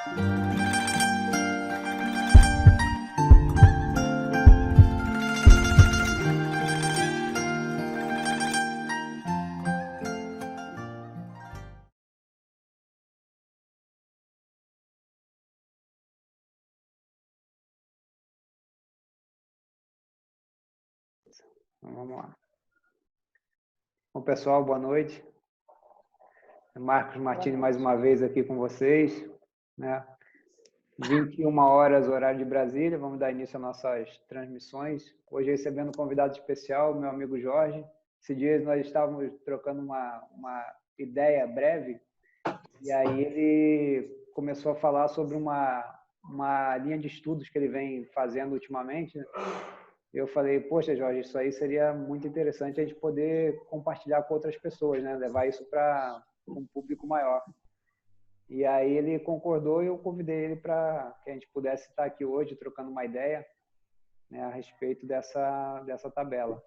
Então, vamos lá. Bom, pessoal, boa noite. Marcos Martini mais uma vez aqui com vocês, né? 21 horas, horário de Brasília, vamos dar início às nossas transmissões. Hoje recebendo um convidado especial, meu amigo Jorge. Esses dias nós estávamos trocando uma ideia breve, e aí ele começou a falar sobre uma linha de estudos que ele vem fazendo ultimamente, né? Eu falei, poxa, Jorge, isso aí seria muito interessante a gente poder compartilhar com outras pessoas, né? Levar isso para um público maior. E aí ele concordou e eu convidei ele para que a gente pudesse estar aqui hoje trocando uma ideia, né, a respeito dessa tabela.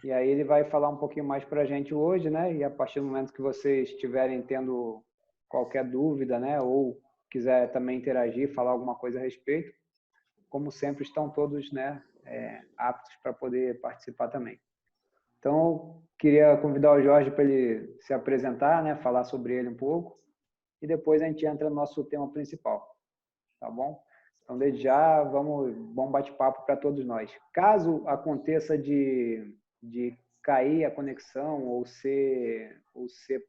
E aí ele vai falar um pouquinho mais para a gente hoje, né? E a partir do momento que vocês estiverem tendo qualquer dúvida, né, ou quiser também interagir, falar alguma coisa a respeito, como sempre estão todos, né, aptos para poder participar também. Então, queria convidar o Jorge para ele se apresentar, né, falar sobre ele um pouco, e depois a gente entra no nosso tema principal, tá bom? Então, desde já, bom bate-papo para todos nós. Caso aconteça de cair a conexão ou ser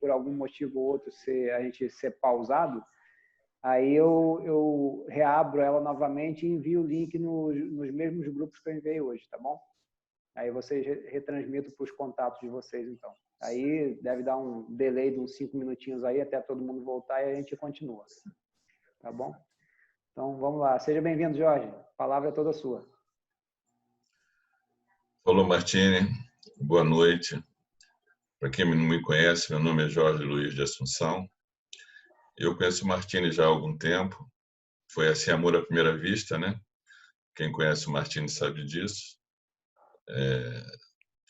por algum motivo ou outro a gente ser pausado, aí eu reabro ela novamente e envio o link nos mesmos grupos que eu enviei hoje, tá bom? Aí vocês retransmitam para os contatos de vocês, então. Aí deve dar um delay de uns 5 minutinhos aí até todo mundo voltar e a gente continua. Tá bom? Então, vamos lá. Seja bem-vindo, Jorge. A palavra é toda sua. Olá, Martini. Boa noite. Para quem não me conhece, meu nome é Jorge Luiz de Assunção. Eu conheço o Martini já há algum tempo. Foi assim, amor à primeira vista, né? Quem conhece o Martini sabe disso.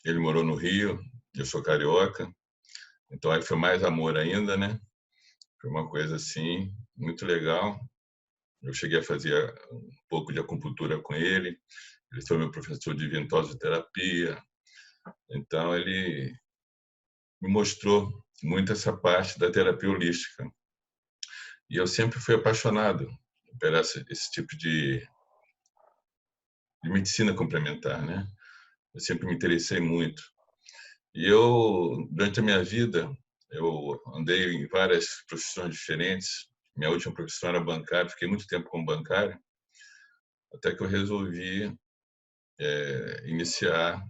Ele morou no Rio, eu sou carioca. Então aí foi mais amor ainda, né? Foi uma coisa assim, muito legal. Eu cheguei a fazer um pouco de acupuntura com ele. Ele foi meu professor de ventosoterapia. Então ele me mostrou muito essa parte da terapia holística. E eu sempre fui apaixonado por esse tipo de medicina complementar, né? Eu sempre me interessei muito. E eu, durante a minha vida, eu andei em várias profissões diferentes. Minha última profissão era bancário, fiquei muito tempo como bancário, até que eu resolvi iniciar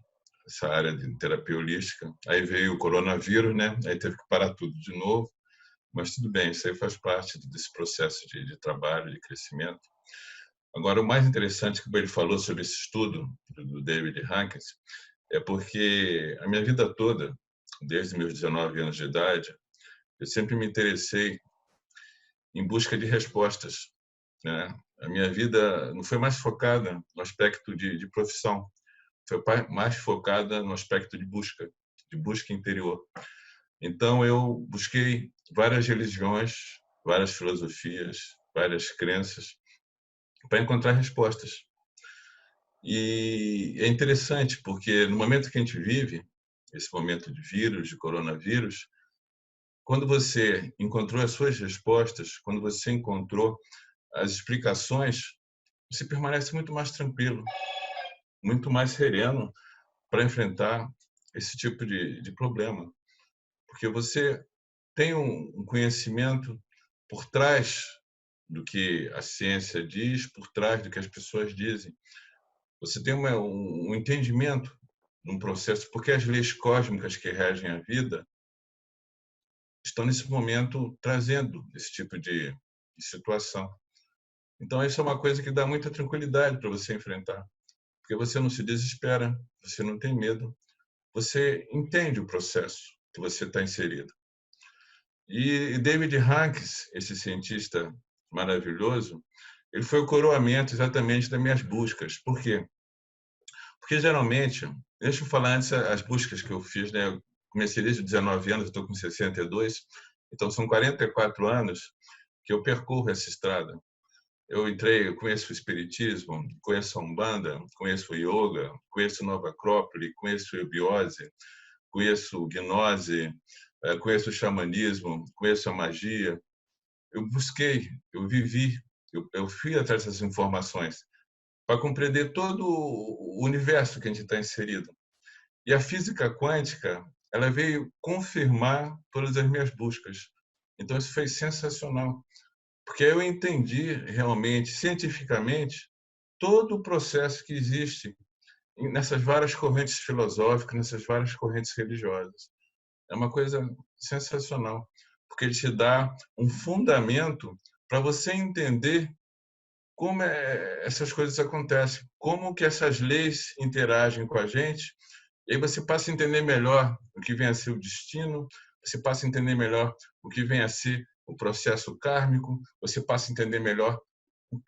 essa área de terapia holística. Aí veio o coronavírus, né? Aí teve que parar tudo de novo. Mas tudo bem, isso aí faz parte desse processo de trabalho, de crescimento. Agora, o mais interessante que ele falou sobre esse estudo do David Hankins é porque a minha vida toda, desde meus 19 anos de idade, eu sempre me interessei em busca de respostas, né? A minha vida não foi mais focada no aspecto de profissão, foi mais focada no aspecto de busca interior. Então, eu busquei várias religiões, várias filosofias, várias crenças, para encontrar respostas. E é interessante, porque no momento que a gente vive, esse momento de vírus, de coronavírus, quando você encontrou as suas respostas, quando você encontrou as explicações, você permanece muito mais tranquilo, muito mais sereno para enfrentar esse tipo de problema. Porque você tem um conhecimento por trás do que a ciência diz, por trás do que as pessoas dizem. Você tem um entendimento de um processo, porque as leis cósmicas que regem a vida estão, nesse momento, trazendo esse tipo de situação. Então, isso é uma coisa que dá muita tranquilidade para você enfrentar, porque você não se desespera, você não tem medo, você entende o processo que você está inserido. E David Hankins, esse cientista maravilhoso, ele foi o coroamento exatamente das minhas buscas. Por quê? Porque, geralmente, deixa eu falar antes as buscas que eu fiz, né? Eu comecei desde 19 anos, estou com 62, então são 44 anos que eu percorro essa estrada. Eu conheço o Espiritismo, conheço a Umbanda, conheço o Yoga, conheço Nova Acrópole, conheço a Eubiose, conheço Gnose, conheço o xamanismo, conheço a magia. Eu busquei, eu vivi, eu fui atrás dessas informações para compreender todo o universo que a gente está inserido. E a física quântica, ela veio confirmar todas as minhas buscas. Então, isso foi sensacional, porque eu entendi realmente, cientificamente, todo o processo que existe nessas várias correntes filosóficas, nessas várias correntes religiosas. É uma coisa sensacional, porque ele te dá um fundamento para você entender como essas coisas acontecem, como que essas leis interagem com a gente, e aí você passa a entender melhor o que vem a ser o destino, você passa a entender melhor o que vem a ser o processo kármico, você passa a entender melhor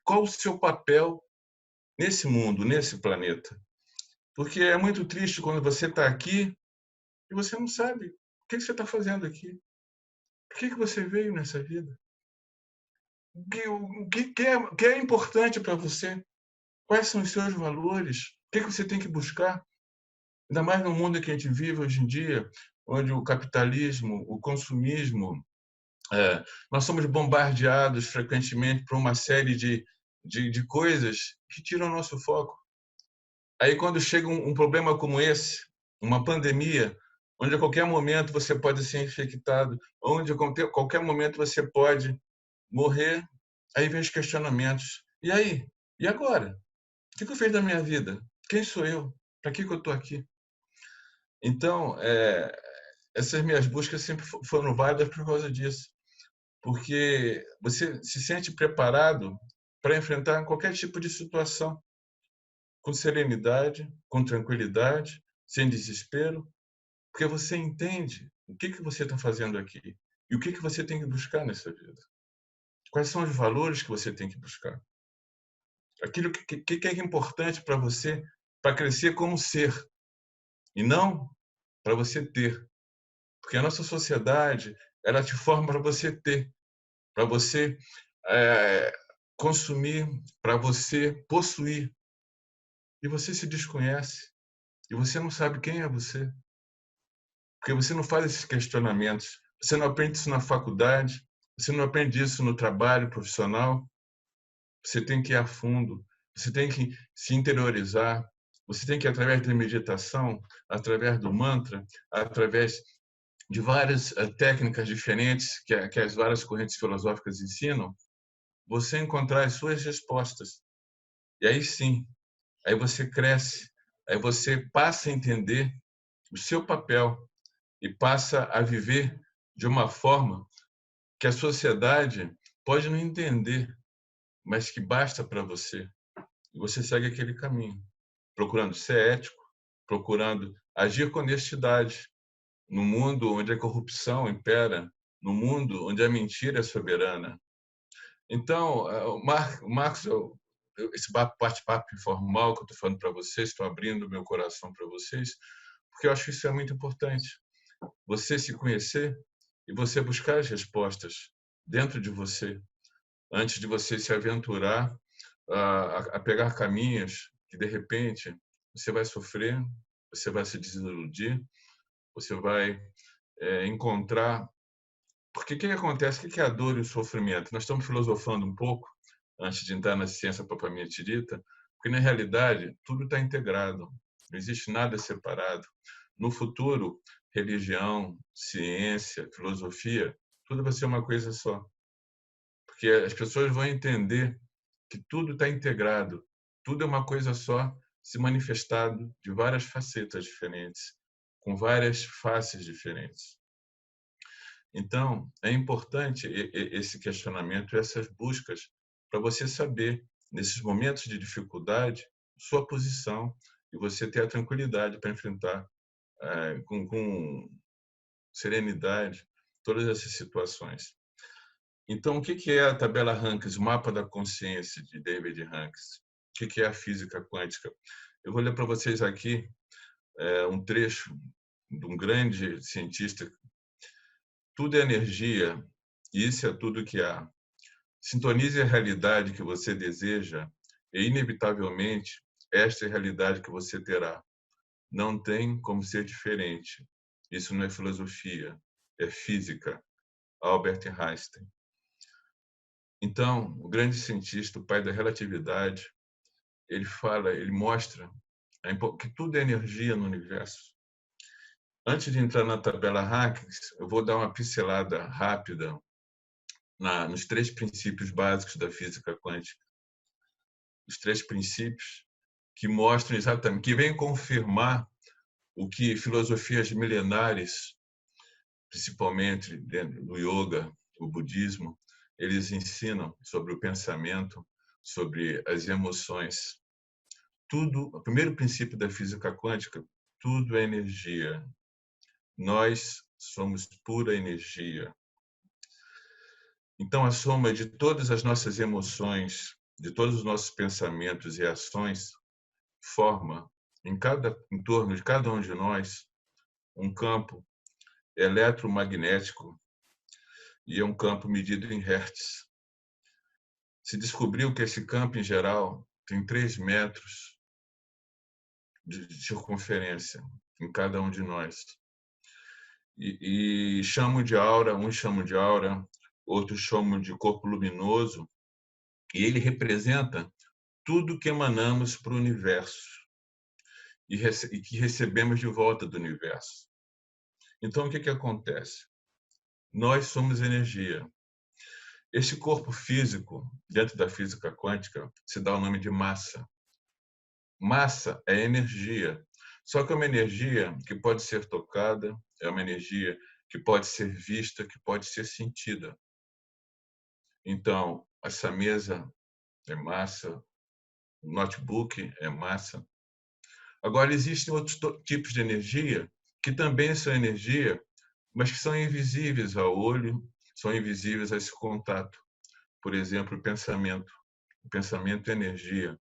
qual o seu papel nesse mundo, nesse planeta. Porque é muito triste quando você está aqui e você não sabe o que você está fazendo aqui. Por que você veio nessa vida? O que é importante para você? Quais são os seus valores? O que você tem que buscar? Ainda mais no mundo que a gente vive hoje em dia, onde o capitalismo, o consumismo, nós somos bombardeados frequentemente por uma série de coisas que tiram o nosso foco. Aí, quando chega um problema como esse, uma pandemia, onde a qualquer momento você pode ser infectado, onde a qualquer momento você pode morrer, aí vem os questionamentos. E aí? E agora? O que eu fiz da minha vida? Quem sou eu? Para que eu estou aqui? Então, essas minhas buscas sempre foram válidas por causa disso. Porque você se sente preparado para enfrentar qualquer tipo de situação, com serenidade, com tranquilidade, sem desespero, porque você entende o que você está fazendo aqui e o que você tem que buscar nessa vida. Quais são os valores que você tem que buscar? Aquilo que é importante para você para crescer como ser e não para você ter. Porque a nossa sociedade, ela te forma para você ter, para você consumir, para você possuir. E você se desconhece. E você não sabe quem é você. Porque você não faz esses questionamentos. Você não aprende isso na faculdade, você não aprende isso no trabalho profissional. Você tem que ir a fundo, você tem que se interiorizar, você tem que, através da meditação, através do mantra, através de várias técnicas diferentes que as várias correntes filosóficas ensinam, você encontrar as suas respostas. E aí sim, aí você cresce, aí você passa a entender o seu papel e passa a viver de uma forma que a sociedade pode não entender, mas que basta para você. E você segue aquele caminho, procurando ser ético, procurando agir com honestidade, no mundo onde a corrupção impera, no mundo onde a mentira é soberana. Então, Marcos, esse bate-papo informal que eu estou falando para vocês, estou abrindo meu coração para vocês, porque eu acho que isso é muito importante. Você se conhecer e você buscar as respostas dentro de você, antes de você se aventurar a pegar caminhos que, de repente, você vai sofrer, você vai se desiludir, você vai encontrar. Porque o que acontece? O que é a dor e o sofrimento? Nós estamos filosofando um pouco, antes de entrar na ciência propriamente dita, porque, na realidade, tudo está integrado, não existe nada separado. No futuro, religião, ciência, filosofia, tudo vai ser uma coisa só. Porque as pessoas vão entender que tudo está integrado, tudo é uma coisa só, se manifestado de várias facetas diferentes, com várias faces diferentes. Então, é importante esse questionamento, essas buscas, para você saber, nesses momentos de dificuldade, sua posição e você ter a tranquilidade para enfrentar com serenidade todas essas situações. Então, o que é a tabela Rankes, o mapa da consciência de David Rankes? O que é a física quântica? Eu vou ler para vocês aqui um trecho de um grande cientista. Tudo é energia, e isso é tudo que há. Sintonize a realidade que você deseja e, inevitavelmente, esta é a realidade que você terá. Não tem como ser diferente. Isso não é filosofia, é física. Albert Einstein. Então, o grande cientista, o pai da relatividade, ele mostra que tudo é energia no universo. Antes de entrar na tabela Hacks, eu vou dar uma pincelada rápida nos 3 princípios básicos da física quântica. Os 3 princípios que mostram exatamente, que vêm confirmar o que filosofias milenares, principalmente dentro do yoga, o budismo, eles ensinam sobre o pensamento, sobre as emoções. Tudo, o primeiro princípio da física quântica, tudo é energia. Nós somos pura energia. Então, a soma de todas as nossas emoções, de todos os nossos pensamentos e ações, forma, em torno de cada um de nós, um campo eletromagnético, e é um campo medido em hertz. Se descobriu que esse campo, em geral, tem 3 metros de circunferência em cada um de nós. E chamam de aura, uns chamam de aura, outros chamam de corpo luminoso, e ele representa tudo que emanamos para o universo e que recebemos de volta do universo. Então, o que acontece? Nós somos energia. Este corpo físico, dentro da física quântica, se dá o nome de massa. Massa é energia, só que é uma energia que pode ser tocada, é uma energia que pode ser vista, que pode ser sentida. Então, essa mesa é massa, o notebook é massa. Agora, existem outros tipos de energia que também são energia, mas que são invisíveis ao olho, são invisíveis a esse contato. Por exemplo, o pensamento. O pensamento é energia,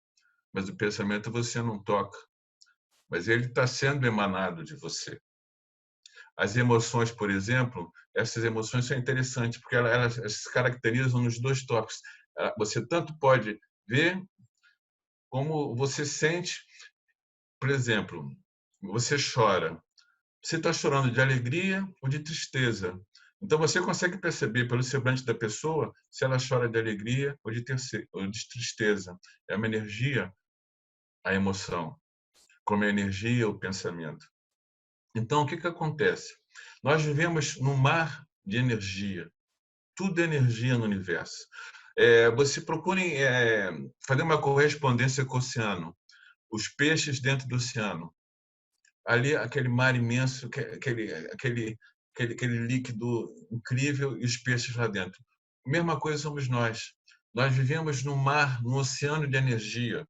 mas o pensamento você não toca, mas ele está sendo emanado de você. As emoções, por exemplo, essas emoções são interessantes, porque elas se caracterizam nos 2 tópicos. Você tanto pode ver como você sente. Por exemplo, você chora. Você está chorando de alegria ou de tristeza. Então, você consegue perceber pelo semblante da pessoa se ela chora de alegria ou de tristeza. É uma energia, a emoção, como a energia, o pensamento. Então, o que acontece? Nós vivemos num mar de energia. Tudo é energia no universo. Você procure fazer uma correspondência com o oceano. Os peixes dentro do oceano. Ali, aquele mar imenso, aquele líquido incrível e os peixes lá dentro. A mesma coisa somos nós. Nós vivemos num mar, num oceano de energia.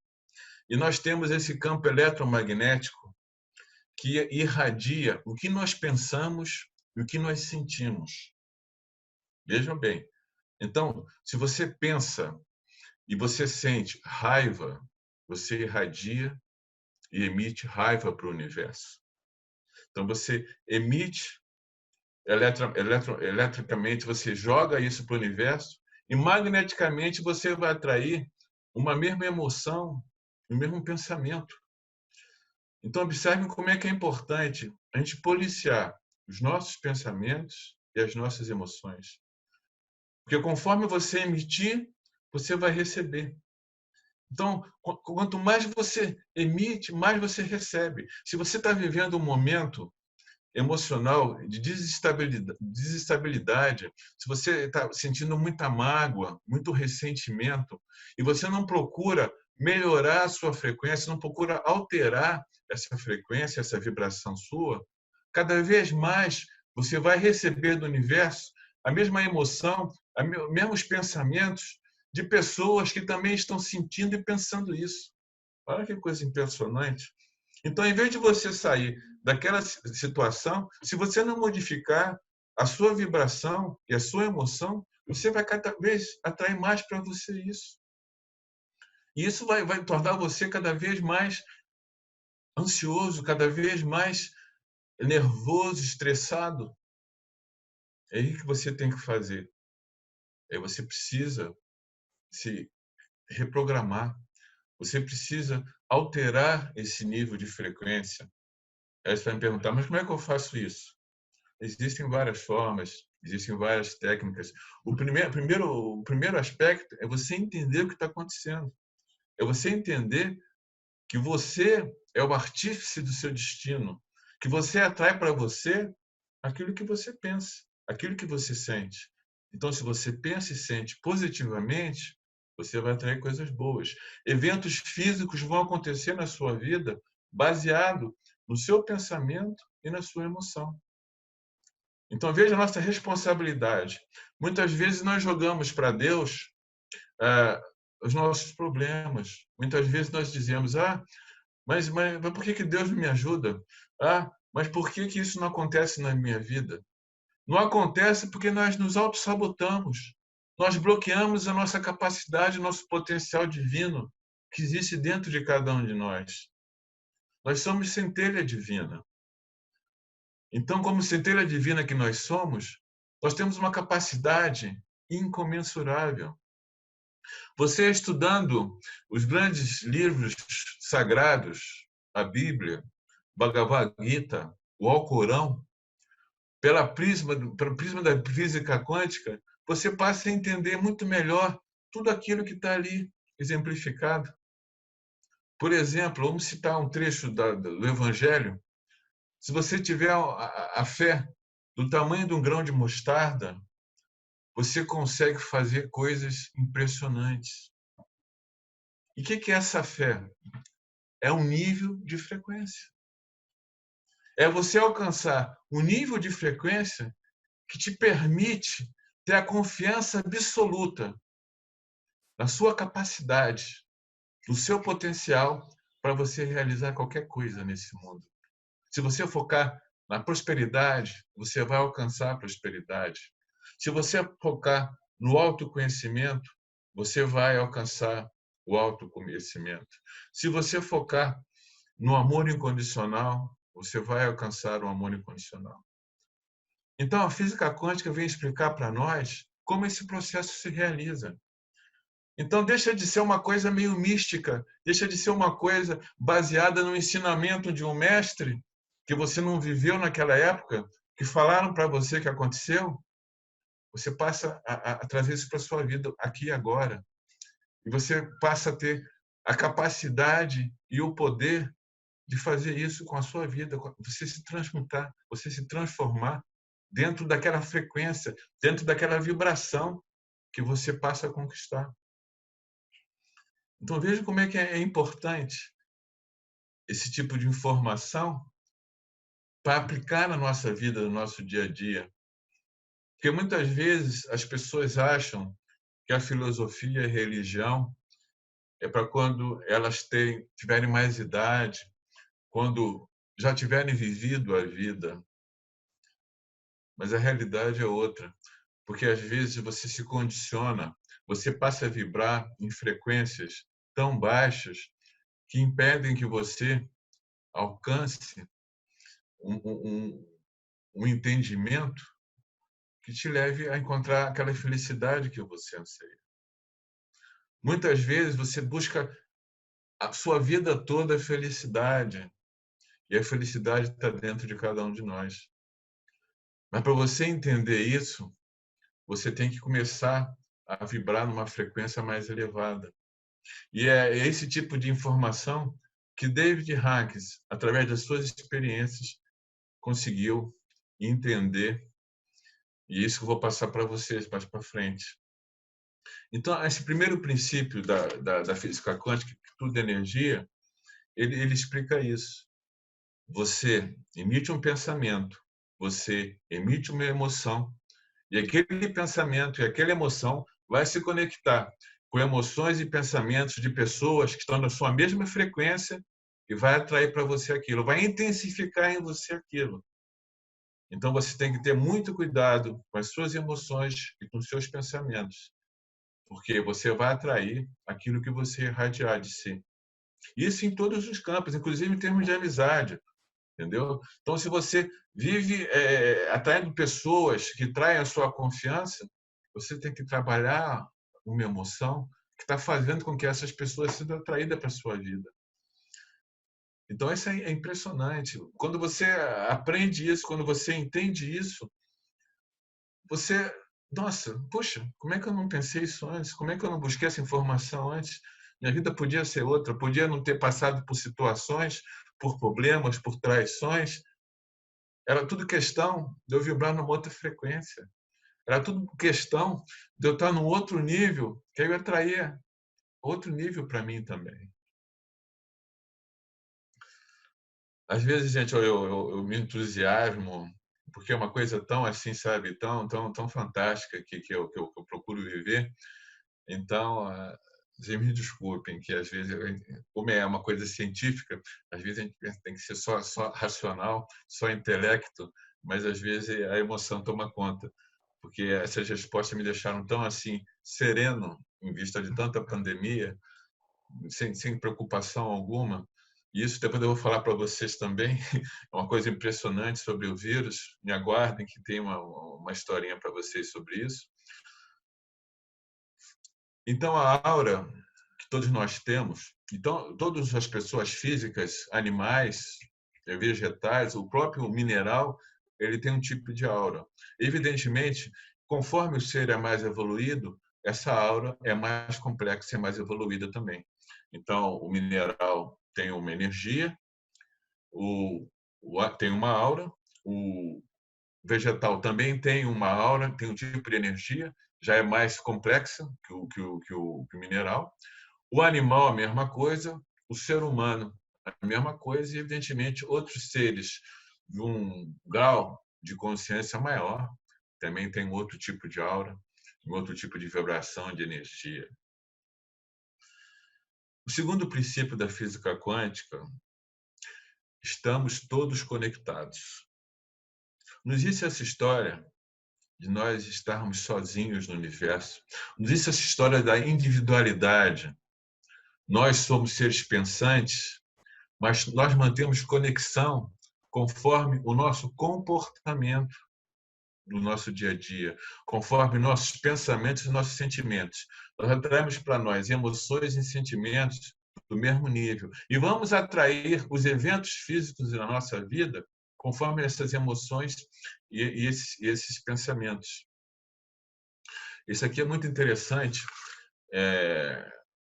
E nós temos esse campo eletromagnético que irradia o que nós pensamos e o que nós sentimos. Vejam bem. Então, se você pensa e você sente raiva, você irradia e emite raiva para o universo. Então, você emite eletricamente, você joga isso para o universo e magneticamente você vai atrair uma mesma emoção, o mesmo pensamento. Então, observem como é que é importante a gente policiar os nossos pensamentos e as nossas emoções. Porque conforme você emitir, você vai receber. Então, quanto mais você emite, mais você recebe. Se você está vivendo um momento emocional de desestabilidade, se você está sentindo muita mágoa, muito ressentimento, e você não procura melhorar a sua frequência, não procura alterar essa frequência, essa vibração sua, cada vez mais você vai receber do universo a mesma emoção, os mesmos pensamentos de pessoas que também estão sentindo e pensando isso. Olha que coisa impressionante. Então, em vez de você sair daquela situação, se você não modificar a sua vibração e a sua emoção, você vai cada vez atrair mais para você isso. E isso vai tornar você cada vez mais ansioso, cada vez mais nervoso, estressado. É aí que você tem que fazer. Aí você precisa se reprogramar. Você precisa alterar esse nível de frequência. Aí você vai me perguntar, mas como é que eu faço isso? Existem várias formas, existem várias técnicas. O primeiro aspecto é você entender o que está acontecendo. É você entender que você é o artífice do seu destino, que você atrai para você aquilo que você pensa, aquilo que você sente. Então, se você pensa e sente positivamente, você vai atrair coisas boas. Eventos físicos vão acontecer na sua vida baseado no seu pensamento e na sua emoção. Então, veja a nossa responsabilidade. Muitas vezes nós jogamos para Deus os nossos problemas. Muitas vezes nós dizemos, mas por que Deus não me ajuda? Mas por que isso não acontece na minha vida? Não acontece porque nós nos autossabotamos. Nós bloqueamos a nossa capacidade, o nosso potencial divino que existe dentro de cada um de nós. Nós somos centelha divina. Então, como centelha divina que nós somos, nós temos uma capacidade incomensurável. Você estudando os grandes livros sagrados, a Bíblia, Bhagavad Gita, o Alcorão, pelo prisma da física quântica, você passa a entender muito melhor tudo aquilo que está ali exemplificado. Por exemplo, vamos citar um trecho do Evangelho. Se você tiver a fé do tamanho de um grão de mostarda, você consegue fazer coisas impressionantes. E o que é essa fé? É um nível de frequência. É você alcançar um nível de frequência que te permite ter a confiança absoluta na sua capacidade, no seu potencial para você realizar qualquer coisa nesse mundo. Se você focar na prosperidade, você vai alcançar a prosperidade. Se você focar no autoconhecimento, você vai alcançar o autoconhecimento. Se você focar no amor incondicional, você vai alcançar o amor incondicional. Então, a física quântica vem explicar para nós como esse processo se realiza. Então, deixa de ser uma coisa meio mística, deixa de ser uma coisa baseada no ensinamento de um mestre que você não viveu naquela época, que falaram para você que aconteceu. Você passa a trazer isso para a sua vida aqui e agora. E você passa a ter a capacidade e o poder de fazer isso com a sua vida, você se transmutar, você se transformar dentro daquela frequência, dentro daquela vibração que você passa a conquistar. Então veja como é que é importante esse tipo de informação para aplicar na nossa vida, no nosso dia a dia. Porque muitas vezes as pessoas acham que a filosofia e a religião é para quando elas tiverem mais idade, quando já tiverem vivido a vida. Mas a realidade é outra, porque às vezes você se condiciona, você passa a vibrar em frequências tão baixas que impedem que você alcance um entendimento que te leve a encontrar aquela felicidade que você anseia. Muitas vezes você busca a sua vida toda a felicidade, e a felicidade está dentro de cada um de nós. Mas para você entender isso, você tem que começar a vibrar numa frequência mais elevada. E é esse tipo de informação que David Hawkins, através das suas experiências, conseguiu entender. E isso que eu vou passar para vocês mais para frente. Então, esse primeiro princípio da física quântica, que tudo é energia, ele explica isso. Você emite um pensamento, você emite uma emoção, e aquele pensamento e aquela emoção vai se conectar com emoções e pensamentos de pessoas que estão na sua mesma frequência e vai atrair para você aquilo, vai intensificar em você aquilo. Então você tem que ter muito cuidado com as suas emoções e com os seus pensamentos, porque você vai atrair aquilo que você irradiar de si. Isso em todos os campos, inclusive em termos de amizade, entendeu? Então, se você vive atraindo pessoas que traem a sua confiança, você tem que trabalhar uma emoção que está fazendo com que essas pessoas sejam atraídas para a sua vida. Então, isso é impressionante. Quando você aprende isso, quando você entende isso, você, nossa, poxa, como é que eu não pensei isso antes? Como é que eu não busquei essa informação antes? Minha vida podia ser outra, podia não ter passado por situações, por problemas, por traições. Era tudo questão de eu vibrar numa outra frequência. Era tudo questão de eu estar num outro nível, que eu ia atrair outro nível para mim também. Às vezes, gente, eu me entusiasmo, porque é uma coisa tão assim, sabe, tão fantástica que eu procuro viver. Então, vocês me desculpem que às vezes, como é uma coisa científica, às vezes a gente tem que ser só racional, só intelecto, mas às vezes a emoção toma conta, porque essas respostas me deixaram tão assim sereno em vista de tanta pandemia, sem preocupação alguma. E isso depois eu vou falar para vocês também, é uma coisa impressionante sobre o vírus. Me aguardem que tem uma historinha para vocês sobre isso. Então, a aura que todos nós temos, então, todas as pessoas físicas, animais, vegetais, o próprio mineral, ele tem um tipo de aura. Evidentemente, conforme o ser é mais evoluído, essa aura é mais complexa e mais evoluída também. Então, o mineral tem uma energia, tem uma aura, o vegetal também tem uma aura, tem um tipo de energia, já é mais complexa que o mineral. O animal, a mesma coisa, o ser humano, a mesma coisa, e, evidentemente, outros seres de um grau de consciência maior também tem outro tipo de aura, outro tipo de vibração, de energia. O segundo princípio da física quântica, estamos todos conectados. Não existe essa história de nós estarmos sozinhos no universo. Não existe essa história da individualidade. Nós somos seres pensantes, mas nós mantemos conexão conforme o nosso comportamento no nosso dia a dia, conforme nossos pensamentos e nossos sentimentos. Nós atraímos para nós emoções e sentimentos do mesmo nível. E vamos atrair os eventos físicos na nossa vida conforme essas emoções e esses pensamentos. Isso aqui é muito interessante.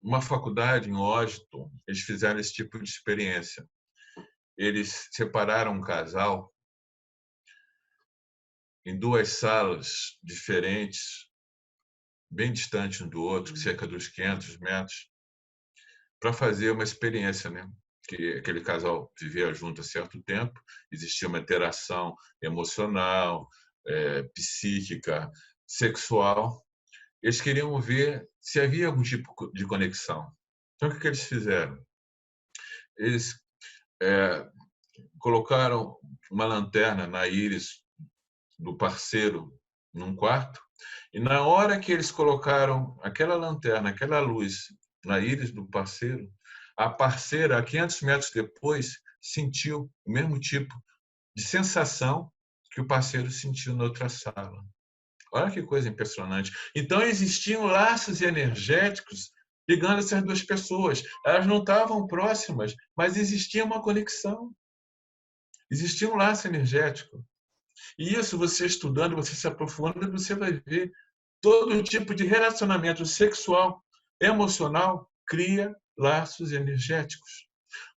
Uma faculdade em Washington, eles fizeram esse tipo de experiência. Eles separaram um casal em duas salas diferentes, bem distantes um do outro, cerca dos 500 metros, para fazer uma experiência, né? Que aquele casal vivia junto há certo tempo, existia uma interação emocional, psíquica, sexual. Eles queriam ver se havia algum tipo de conexão. Então, o que eles fizeram? Eles colocaram uma lanterna na íris do parceiro num quarto, e na hora que eles colocaram aquela lanterna, aquela luz na íris do parceiro, a parceira, a 500 metros depois, sentiu o mesmo tipo de sensação que o parceiro sentiu na outra sala. Olha que coisa impressionante. Então, existiam laços energéticos ligando essas duas pessoas. Elas não estavam próximas, mas existia uma conexão. Existia um laço energético. E isso, você estudando, você se aprofundando, você vai ver todo tipo de relacionamento sexual, emocional, cria laços energéticos.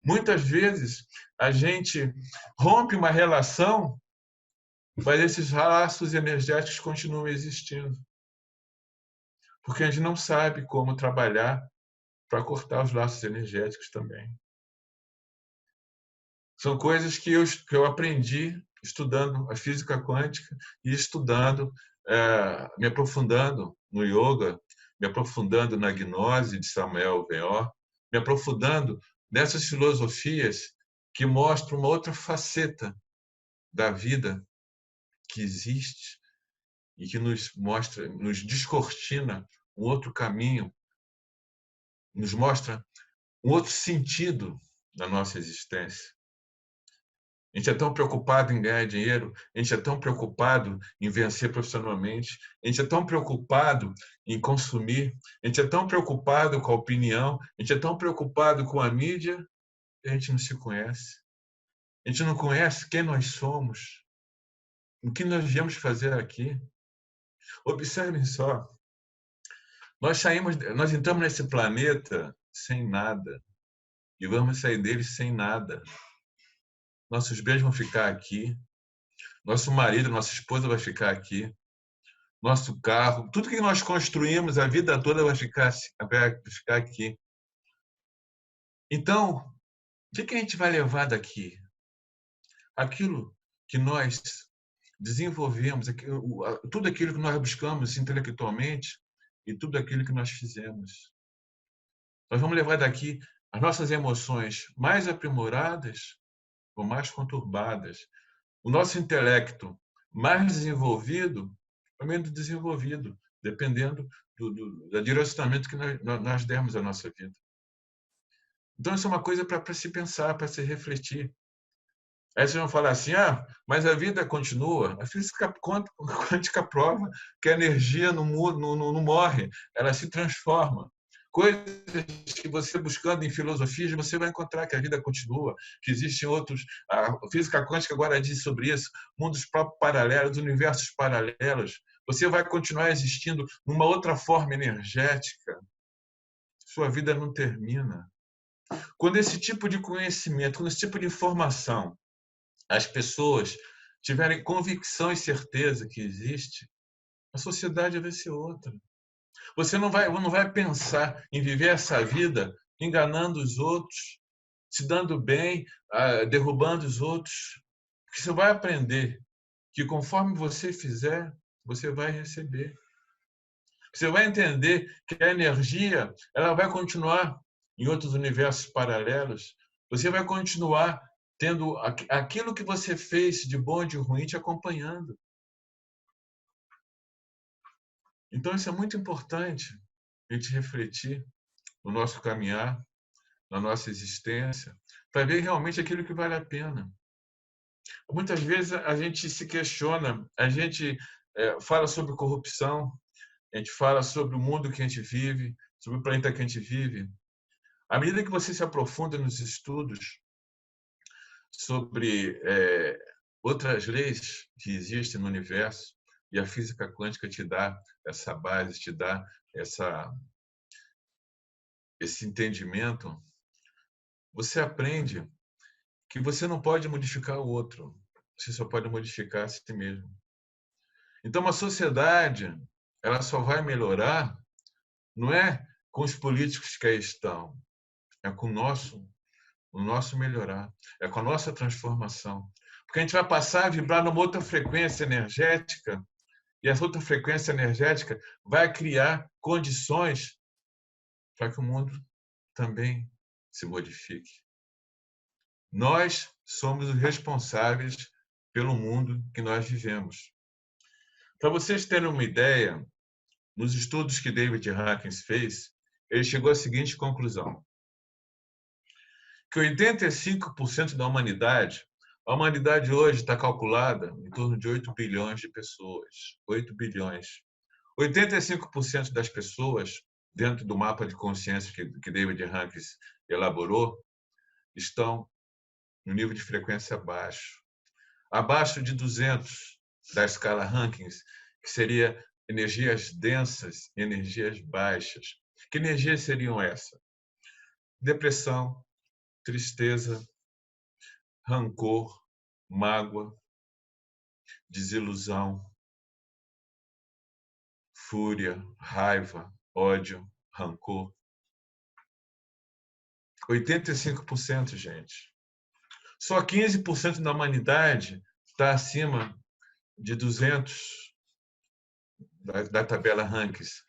Muitas vezes, a gente rompe uma relação, mas esses laços energéticos continuam existindo. Porque a gente não sabe como trabalhar para cortar os laços energéticos também. São coisas que eu aprendi estudando a física quântica e estudando, me aprofundando no yoga, me aprofundando na gnose de Samuel Weor, me aprofundando nessas filosofias que mostram uma outra faceta da vida que existe e que nos mostra, nos descortina um outro caminho, nos mostra um outro sentido da nossa existência. A gente é tão preocupado em ganhar dinheiro, a gente é tão preocupado em vencer profissionalmente, a gente é tão preocupado em consumir, a gente é tão preocupado com a opinião, a gente é tão preocupado com a mídia, e a gente não se conhece. A gente não conhece quem nós somos, o que nós viemos fazer aqui. Observem só, nós entramos nesse planeta sem nada e vamos sair dele sem nada. Nossos bens vão ficar aqui, nosso marido, nossa esposa vai ficar aqui, nosso carro, tudo que nós construímos a vida toda vai ficar aqui. Então, o que a gente vai levar daqui? Aquilo que nós desenvolvemos, tudo aquilo que nós buscamos intelectualmente e tudo aquilo que nós fizemos. Nós vamos levar daqui as nossas emoções mais aprimoradas ou mais conturbadas, o nosso intelecto mais desenvolvido ou menos desenvolvido, dependendo do direcionamento que nós dermos à nossa vida. Então, isso é uma coisa para se pensar, para se refletir. Aí vocês vão falar assim, mas a vida continua. A física quântica prova que a energia não morre, ela se transforma. Coisas que você buscando em filosofias, você vai encontrar que a vida continua, que existem outros. A física quântica agora diz sobre isso, mundos próprios paralelos, universos paralelos. Você vai continuar existindo numa outra forma energética. Sua vida não termina. Quando esse tipo de conhecimento, quando esse tipo de informação as pessoas tiverem convicção e certeza que existe, a sociedade vai ser outra. Você não vai pensar em viver essa vida enganando os outros, se dando bem, derrubando os outros. Porque você vai aprender que conforme você fizer, você vai receber. Você vai entender que a energia ela vai continuar em outros universos paralelos. Você vai continuar tendo aquilo que você fez de bom e de ruim te acompanhando. Então, isso é muito importante, a gente refletir no nosso caminhar, na nossa existência, para ver realmente aquilo que vale a pena. Muitas vezes a gente se questiona, a gente fala sobre corrupção, a gente fala sobre o mundo que a gente vive, sobre o planeta que a gente vive. À medida que você se aprofunda nos estudos sobre outras leis que existem no universo, e a física quântica te dá essa base, te dá esse entendimento, você aprende que você não pode modificar o outro, você só pode modificar a si mesmo. Então, uma sociedade ela só vai melhorar não é com os políticos que aí estão, é com o nosso melhorar, é com a nossa transformação. Porque a gente vai passar a vibrar numa outra frequência energética e essa outra frequência energética vai criar condições para que o mundo também se modifique. Nós somos os responsáveis pelo mundo que nós vivemos. Para vocês terem uma ideia, nos estudos que David Hawkins fez, ele chegou à seguinte conclusão: que 85% da humanidade, a humanidade hoje está calculada em torno de 8 bilhões de pessoas. 8 bilhões. 85% das pessoas, dentro do mapa de consciência que David Hawkins elaborou, estão no nível de frequência baixo. Abaixo de 200 da escala Hawkins, que seria energias densas e energias baixas. Que energias seriam essas? Depressão, tristeza, rancor, mágoa, desilusão, fúria, raiva, ódio, rancor. 85%, gente. Só 15% da humanidade está acima de 200 da tabela Rankings.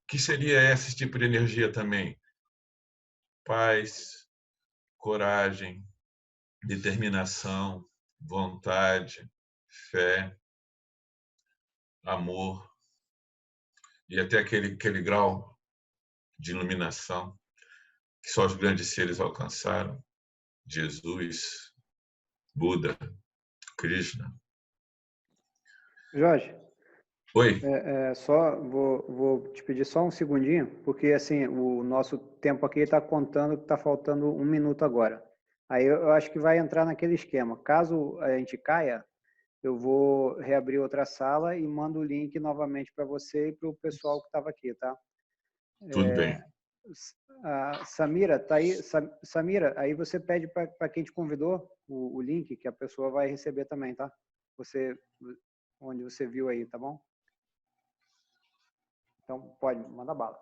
Que seria esse tipo de energia também? Paz, coragem, determinação, vontade, fé, amor e até aquele grau de iluminação que só os grandes seres alcançaram. Jesus, Buda, Krishna. Jorge, Oi? só vou te pedir só um segundinho, porque assim o nosso tempo aqui está contando que está faltando 1 minuto agora. Aí eu acho que vai entrar naquele esquema. Caso a gente caia, eu vou reabrir outra sala e mando o link novamente para você e para o pessoal que estava aqui, tá? Tudo bem. A Samira, tá aí? Samira, aí você pede para quem te convidou o link, que a pessoa vai receber também, tá? Você, onde você viu aí, tá bom? Então, pode, manda bala.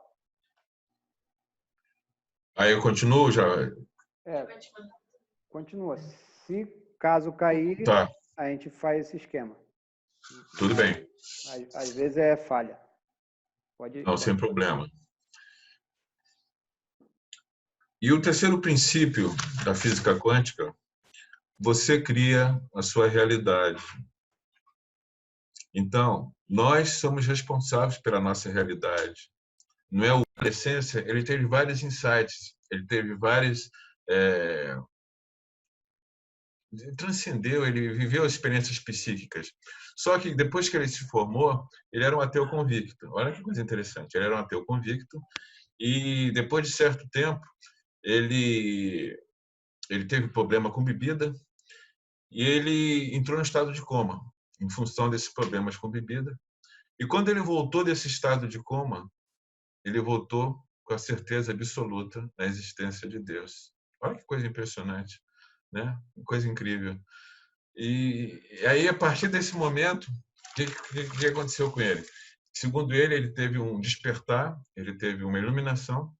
Aí eu continuo já? Continua. Se caso cair, Tá, a gente faz esse esquema. tudo bem. Às vezes é falha. Pode. Não, sem problema. E o terceiro princípio da física quântica, você cria a sua realidade. Então, nós somos responsáveis pela nossa realidade. Não é o a essência, ele teve vários insights, ele teve vários transcendeu, ele viveu experiências psíquicas. Só que depois que ele se formou, ele era um ateu convicto. Olha que coisa interessante, ele era um ateu convicto e depois de certo tempo ele teve problema com bebida e ele entrou no estado de coma em função desses problemas com bebida. E quando ele voltou desse estado de coma, ele voltou com a certeza absoluta da existência de Deus. Olha que coisa impressionante, né? Coisa incrível. E aí, a partir desse momento, o que aconteceu com ele? Segundo ele, ele teve um despertar, ele teve uma iluminação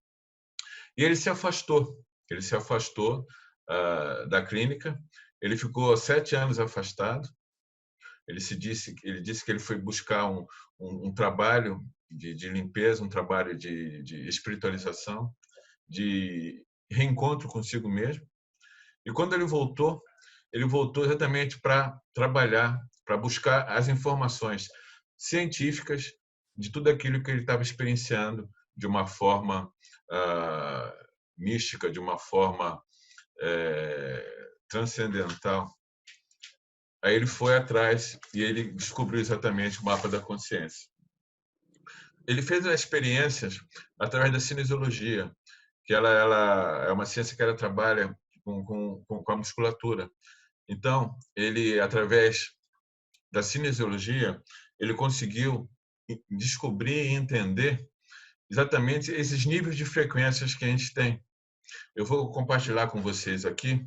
e ele se afastou. Ele se afastou da clínica. Ele ficou 7 anos afastado. Ele disse que ele foi buscar um trabalho de limpeza, um trabalho de espiritualização, de reencontro consigo mesmo. E quando ele voltou exatamente para trabalhar, para buscar as informações científicas de tudo aquilo que ele estava experienciando de uma forma mística, de uma forma transcendental. Aí ele foi atrás e ele descobriu exatamente o mapa da consciência. Ele fez as experiências através da cinesiologia, que ela é uma ciência que ela trabalha com a musculatura. Então, ele, através da cinesiologia, ele conseguiu descobrir e entender exatamente esses níveis de frequências que a gente tem. Eu vou compartilhar com vocês aqui,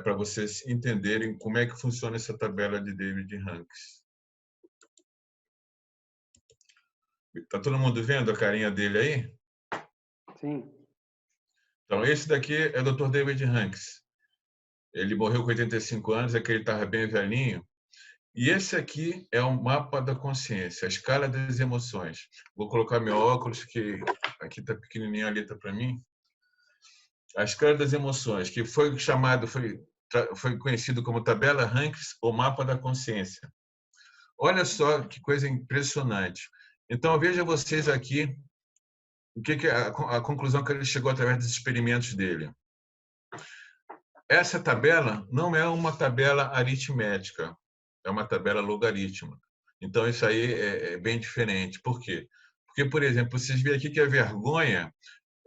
para vocês entenderem como é que funciona essa tabela de David Hanks. Está todo mundo vendo a carinha dele aí? Sim. Então, esse daqui é o Dr. David Hanks. Ele morreu com 85 anos, é que ele estava bem velhinho. E esse aqui é o mapa da consciência, a escala das emoções. Vou colocar meu óculos, que aqui está pequenininho, ali está para mim. A escala das emoções, que foi chamado, foi conhecido como tabela Hanks ou mapa da consciência. Olha só que coisa impressionante. Então, veja vocês aqui o que é a conclusão que ele chegou através dos experimentos dele. Essa tabela não é uma tabela aritmética, é uma tabela logarítmica. Então, isso aí é bem diferente. Por quê? Porque, por exemplo, vocês veem aqui que a vergonha,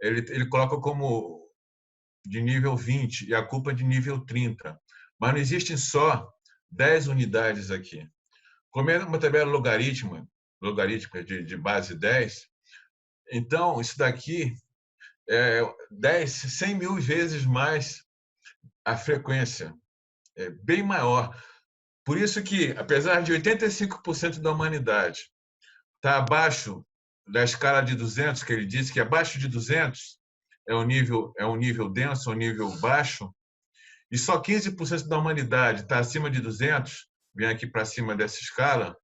ele coloca como de nível 20 e a culpa de nível 30. Mas não existem só 10 unidades aqui. Como é uma tabela logarítmica de base 10, então isso daqui é 100 mil vezes mais a frequência, é bem maior. Por isso que, apesar de 85% da humanidade estar abaixo da escala de 200, que ele disse que abaixo de 200 é um nível denso, um nível baixo, e só 15% da humanidade está acima de 200, vem aqui para cima dessa escala,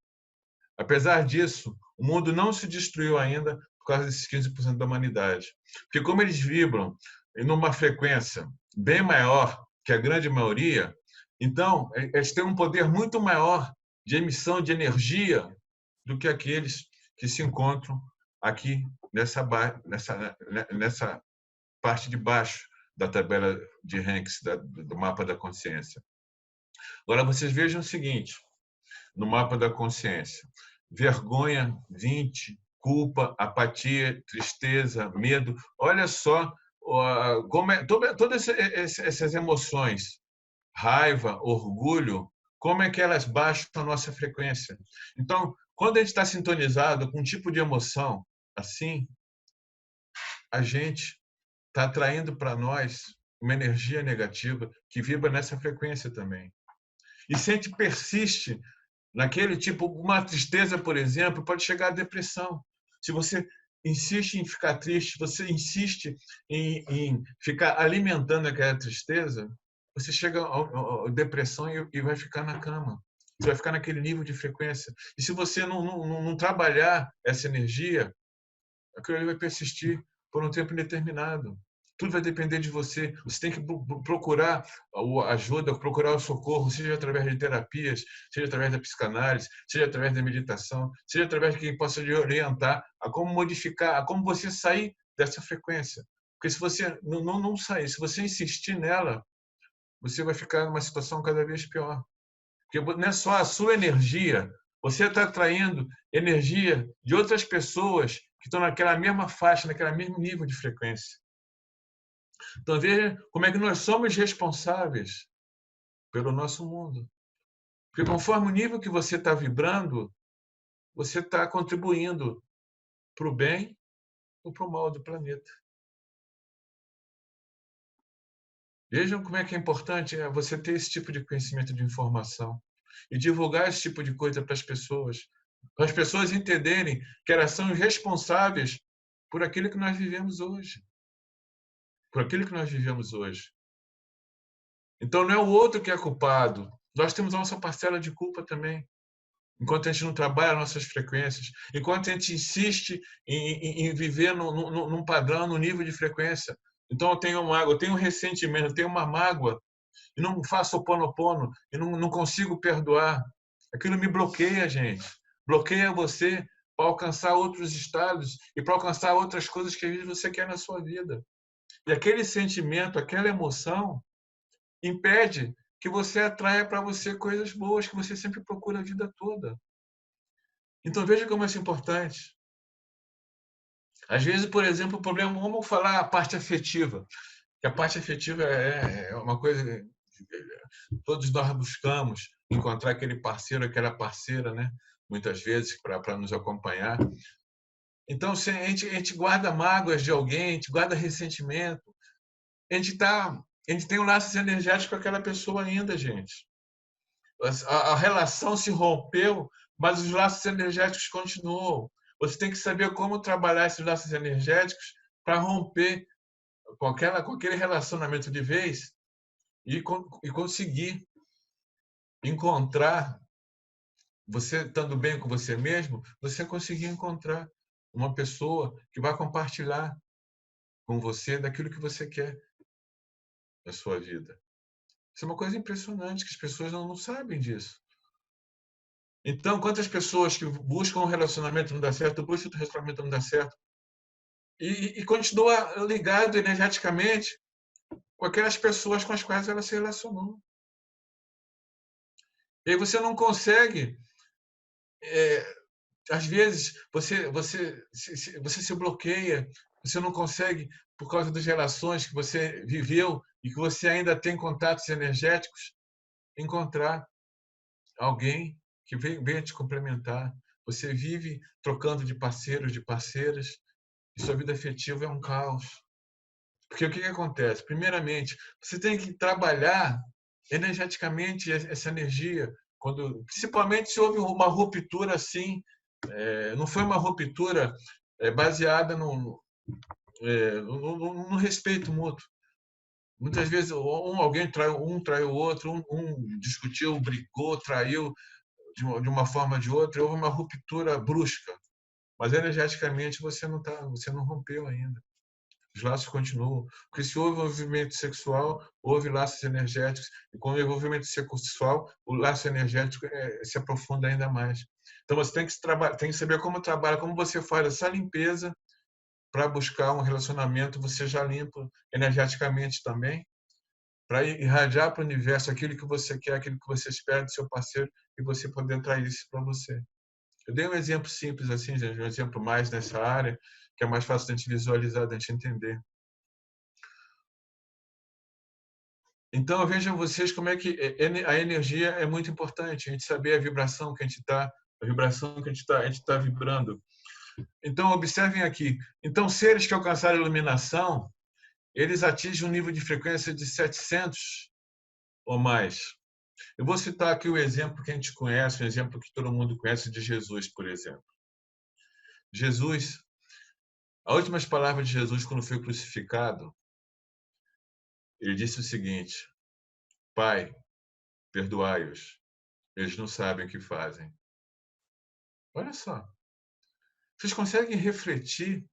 apesar disso, o mundo não se destruiu ainda por causa desses 15% da humanidade. Porque como eles vibram em uma frequência bem maior que a grande maioria, então eles têm um poder muito maior de emissão de energia do que aqueles que se encontram aqui nessa parte de baixo da tabela de Hanks, do mapa da consciência. Agora, vocês vejam o seguinte, no mapa da consciência. Vergonha, 20, culpa, apatia, tristeza, medo. Olha só como todas essas emoções, raiva, orgulho, como é que elas baixam a nossa frequência. Então, quando a gente está sintonizado com um tipo de emoção assim, a gente está atraindo para nós uma energia negativa que vibra nessa frequência também. E se a gente persiste naquele tipo, uma tristeza, por exemplo, pode chegar à depressão. Se você insiste em ficar triste, você insiste em ficar alimentando aquela tristeza, você chega à depressão e vai ficar na cama. Você vai ficar naquele nível de frequência. E se você não trabalhar essa energia, aquilo ali vai persistir por um tempo indeterminado. Tudo vai depender de você. Você tem que procurar a ajuda, procurar o socorro, seja através de terapias, seja através da psicanálise, seja através da meditação, seja através de quem possa lhe orientar a como modificar, a como você sair dessa frequência. Porque se você não sair, se você insistir nela, você vai ficar numa situação cada vez pior. Porque não é só a sua energia, você está atraindo energia de outras pessoas que estão naquela mesma faixa, naquele mesmo nível de frequência. Então, veja como é que nós somos responsáveis pelo nosso mundo. Porque conforme o nível que você está vibrando, você está contribuindo para o bem ou para o mal do planeta. Vejam como é que é importante você ter esse tipo de conhecimento de informação e divulgar esse tipo de coisa para as pessoas entenderem que elas são responsáveis por aquilo que nós vivemos hoje. Por aquilo que nós vivemos hoje. Então, não é o outro que é culpado. Nós temos a nossa parcela de culpa também. Enquanto a gente não trabalha nossas frequências, enquanto a gente insiste em viver num padrão, num nível de frequência. Então, eu tenho mágoa, eu tenho um ressentimento, eu tenho uma mágoa, e não faço oponopono, e não consigo perdoar. Aquilo me bloqueia, gente. Bloqueia você para alcançar outros estados e para alcançar outras coisas que você quer na sua vida. E aquele sentimento, aquela emoção, impede que você atraia para você coisas boas que você sempre procura a vida toda. Então, veja como isso é importante. Às vezes, por exemplo, o problema, vamos falar a parte afetiva. Que a parte afetiva é uma coisa que todos nós buscamos, encontrar aquele parceiro, aquela parceira, né? Muitas vezes, para nos acompanhar. Então, se a gente guarda mágoas de alguém, a gente guarda ressentimento, a gente tem um laço energético com aquela pessoa ainda, gente. A relação se rompeu, mas os laços energéticos continuam. Você tem que saber como trabalhar esses laços energéticos para romper com aquele relacionamento de vez e conseguir encontrar, você estando bem com você mesmo, você conseguir encontrar uma pessoa que vai compartilhar com você daquilo que você quer na sua vida. Isso é uma coisa impressionante, que as pessoas não sabem disso. Então, quantas pessoas que buscam um relacionamento não dá certo, buscam outro relacionamento não dá certo, e continua ligado energeticamente com aquelas pessoas com as quais ela se relacionou. E aí você não consegue, às vezes, você se bloqueia, você não consegue, por causa das relações que você viveu e que você ainda tem contatos energéticos, encontrar alguém que venha te complementar. Você vive trocando de parceiros, de parceiras, e sua vida afetiva é um caos. Porque o que acontece? Primeiramente, você tem que trabalhar energeticamente essa energia, principalmente se houve uma ruptura assim, não foi uma ruptura baseada no respeito mútuo. Muitas vezes alguém traiu o outro, um discutiu, brigou, traiu de uma forma ou de outra, houve uma ruptura brusca. Mas energeticamente você não rompeu ainda. Os laços continuam. Porque se houve envolvimento sexual, houve laços energéticos. E com o envolvimento sexual, o laço energético se aprofunda ainda mais. Então você tem que saber como trabalha, como você faz essa limpeza para buscar um relacionamento, você já limpa energeticamente também, para irradiar para o universo aquilo que você quer, aquilo que você espera do seu parceiro e você poder trazer isso para você. Eu dei um exemplo simples assim, gente, um exemplo mais nessa área, que é mais fácil da gente visualizar, da gente entender. Então, vejam vocês como é que a energia é muito importante, a gente saber a vibração que a gente está, a vibração que a gente tá vibrando. Então, observem aqui. Então, seres que alcançaram a iluminação, eles atingem um nível de frequência de 700 ou mais. Eu vou citar aqui o exemplo que a gente conhece, um exemplo que todo mundo conhece de Jesus, por exemplo. Jesus, as últimas palavras de Jesus quando foi crucificado, ele disse o seguinte: Pai, perdoai-os, eles não sabem o que fazem. Olha só. Vocês conseguem refletir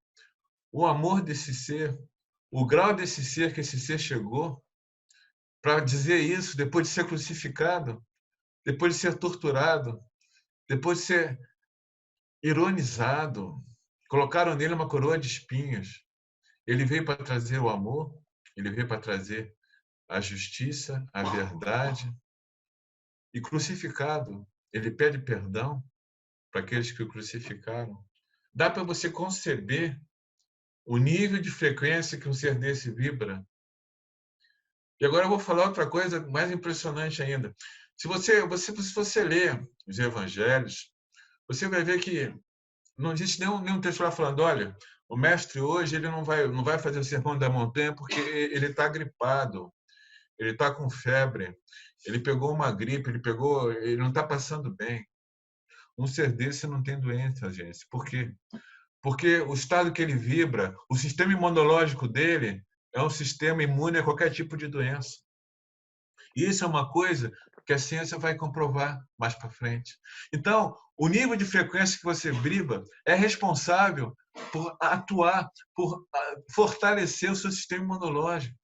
o amor desse ser, o grau desse ser que esse ser chegou para dizer isso depois de ser crucificado, depois de ser torturado, depois de ser ironizado, colocaram nele uma coroa de espinhos. Ele veio para trazer o amor, ele veio para trazer a justiça, a verdade. E crucificado, ele pede perdão para aqueles que o crucificaram. Dá para você conceber o nível de frequência que um ser desse vibra. E agora eu vou falar outra coisa mais impressionante ainda. Se você ler os evangelhos, você vai ver que não existe nenhum texto lá falando, olha, o mestre hoje ele não vai fazer o sermão da montanha porque ele está gripado, ele está com febre, ele pegou uma gripe, ele não está passando bem. Um ser desse não tem doença, gente. Por quê? Porque o estado que ele vibra, o sistema imunológico dele é um sistema imune a qualquer tipo de doença. E isso é uma coisa que a ciência vai comprovar mais para frente. Então, o nível de frequência que você vibra é responsável por atuar, por fortalecer o seu sistema imunológico.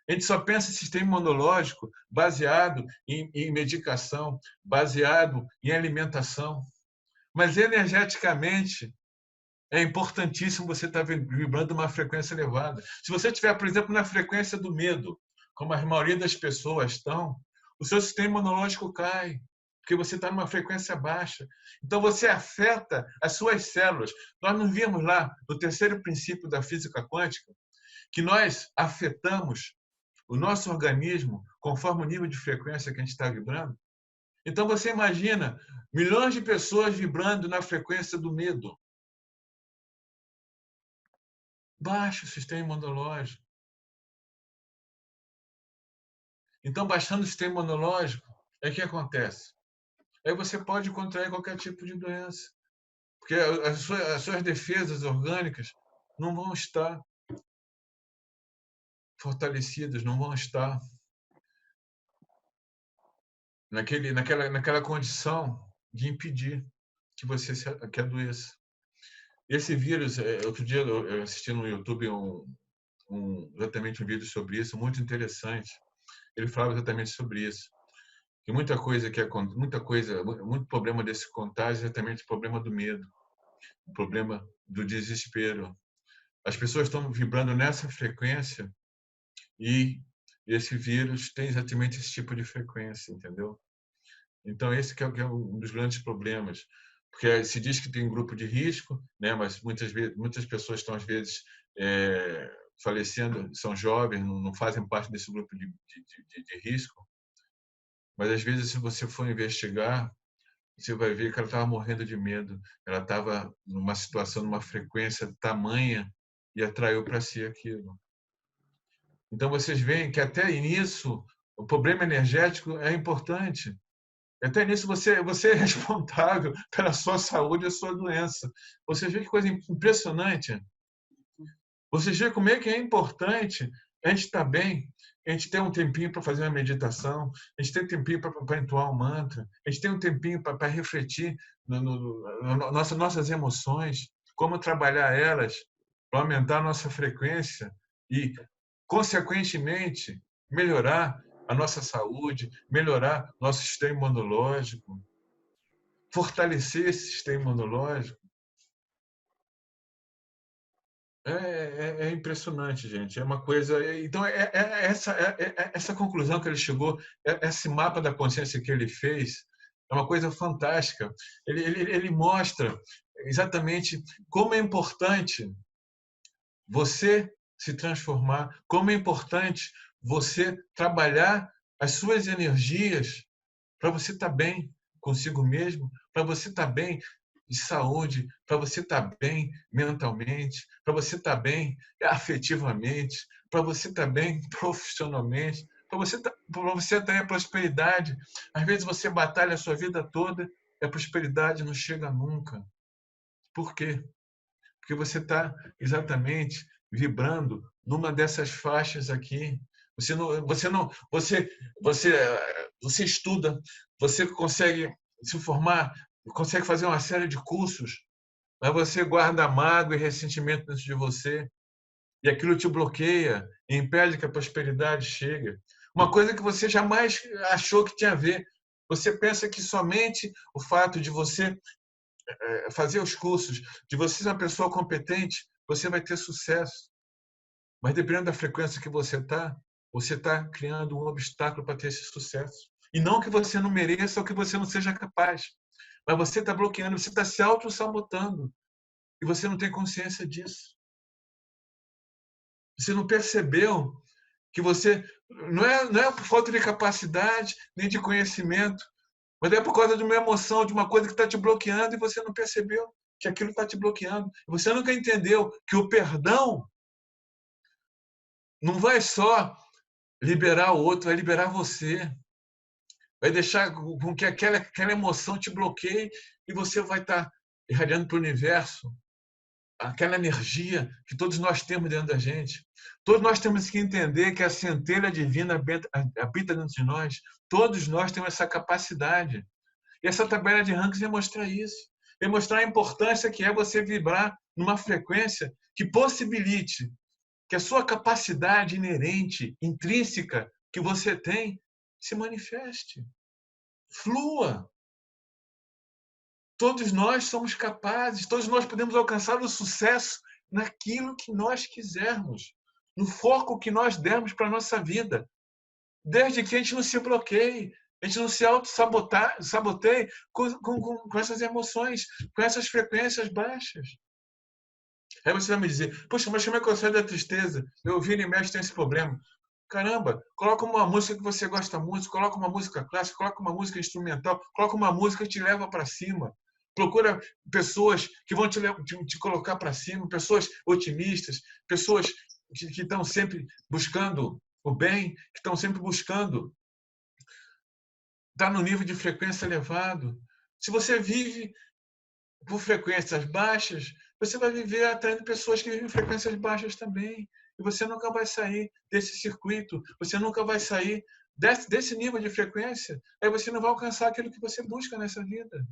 A gente só pensa em sistema imunológico baseado em medicação, baseado em alimentação. Mas energeticamente é importantíssimo você estar vibrando uma frequência elevada. Se você estiver, por exemplo, na frequência do medo, como a maioria das pessoas estão, o seu sistema imunológico cai, porque você está numa frequência baixa. Então você afeta as suas células. Nós não vimos lá no terceiro princípio da física quântica que nós afetamos o nosso organismo conforme o nível de frequência que a gente está vibrando. Então você imagina milhões de pessoas vibrando na frequência do medo. Baixa o sistema imunológico. Então, baixando o sistema imunológico, é o que acontece? Aí você pode contrair qualquer tipo de doença, porque as suas defesas orgânicas não vão estar fortalecidas, não vão estar naquela condição de impedir que adoeça. Esse vírus, outro dia eu assisti no YouTube exatamente um vídeo sobre isso, muito interessante. Ele falava exatamente sobre isso. Que muito problema desse contágio é exatamente o problema do medo, o problema do desespero. As pessoas estão vibrando nessa frequência e esse vírus tem exatamente esse tipo de frequência, entendeu? Então esse que é um dos grandes problemas, porque se diz que tem um grupo de risco, né? Mas muitas pessoas estão às vezes falecendo, são jovens, não fazem parte desse grupo de risco. Mas às vezes, se você for investigar, você vai ver que ela estava morrendo de medo. Ela estava numa situação, numa frequência tamanha e atraiu para si aquilo. Então vocês veem que até nisso o problema energético é importante. Até nisso você é responsável pela sua saúde e a sua doença. Vocês veem que coisa impressionante. Vocês veem como é que é importante a gente estar bem, a gente ter um tempinho para fazer uma meditação, a gente ter um tempinho para entoar um mantra, a gente ter um tempinho para refletir nossas emoções, como trabalhar elas para aumentar a nossa frequência e, consequentemente, melhorar a nossa saúde, melhorar nosso sistema imunológico, fortalecer esse sistema imunológico. É impressionante, gente. É uma coisa. Então, essa conclusão que ele chegou, esse mapa da consciência que ele fez, é uma coisa fantástica. Ele mostra exatamente como é importante você se transformar, como é importante você trabalhar as suas energias para você estar bem consigo mesmo, para você estar bem de saúde, para você estar bem mentalmente, para você estar bem afetivamente, para você estar bem profissionalmente, para você ter a prosperidade. Às vezes você batalha a sua vida toda e a prosperidade não chega nunca. Por quê? Porque você está exatamente vibrando numa dessas faixas aqui. Você estuda, você consegue se formar, consegue fazer uma série de cursos, mas você guarda mágoa e ressentimento dentro de você, e aquilo te bloqueia e impede que a prosperidade chegue. Uma coisa que você jamais achou que tinha a ver. Você pensa que somente o fato de você fazer os cursos, de você ser uma pessoa competente, você vai ter sucesso. Mas dependendo da frequência que você está criando um obstáculo para ter esse sucesso. E não que você não mereça ou que você não seja capaz. Mas você está bloqueando, você está se auto-sabotando. E você não tem consciência disso. Você não percebeu que você não é por falta de capacidade nem de conhecimento, mas é por causa de uma emoção, de uma coisa que está te bloqueando e você não percebeu que aquilo está te bloqueando. Você nunca entendeu que o perdão não vai só liberar o outro, vai liberar você. Vai deixar com que aquela emoção te bloqueie e você vai estar irradiando para o universo aquela energia que todos nós temos dentro da gente. Todos nós temos que entender que a centelha divina habita dentro de nós. Todos nós temos essa capacidade. E essa tabela de rankings vai mostrar isso. Vai mostrar a importância que é você vibrar numa frequência que possibilite que a sua capacidade inerente, intrínseca, que você tem, se manifeste. Flua. Todos nós somos capazes, todos nós podemos alcançar o sucesso naquilo que nós quisermos, no foco que nós dermos para a nossa vida, desde que a gente não se bloqueie, a gente não se auto-saboteie com essas emoções, com essas frequências baixas. Aí você vai me dizer, poxa, mas como é que eu saio da tristeza? Eu viro e mexe, tem esse problema. Caramba, coloca uma música que você gosta muito, coloca uma música clássica, coloca uma música instrumental, coloca uma música que te leva para cima. Procura pessoas que vão te colocar para cima, pessoas otimistas, pessoas que estão sempre buscando o bem, que estão sempre buscando estar no nível de frequência elevado. Se você vive por frequências baixas, você vai viver atraindo pessoas que vivem em frequências baixas também. E você nunca vai sair desse circuito, você nunca vai sair desse nível de frequência, aí você não vai alcançar aquilo que você busca nessa vida.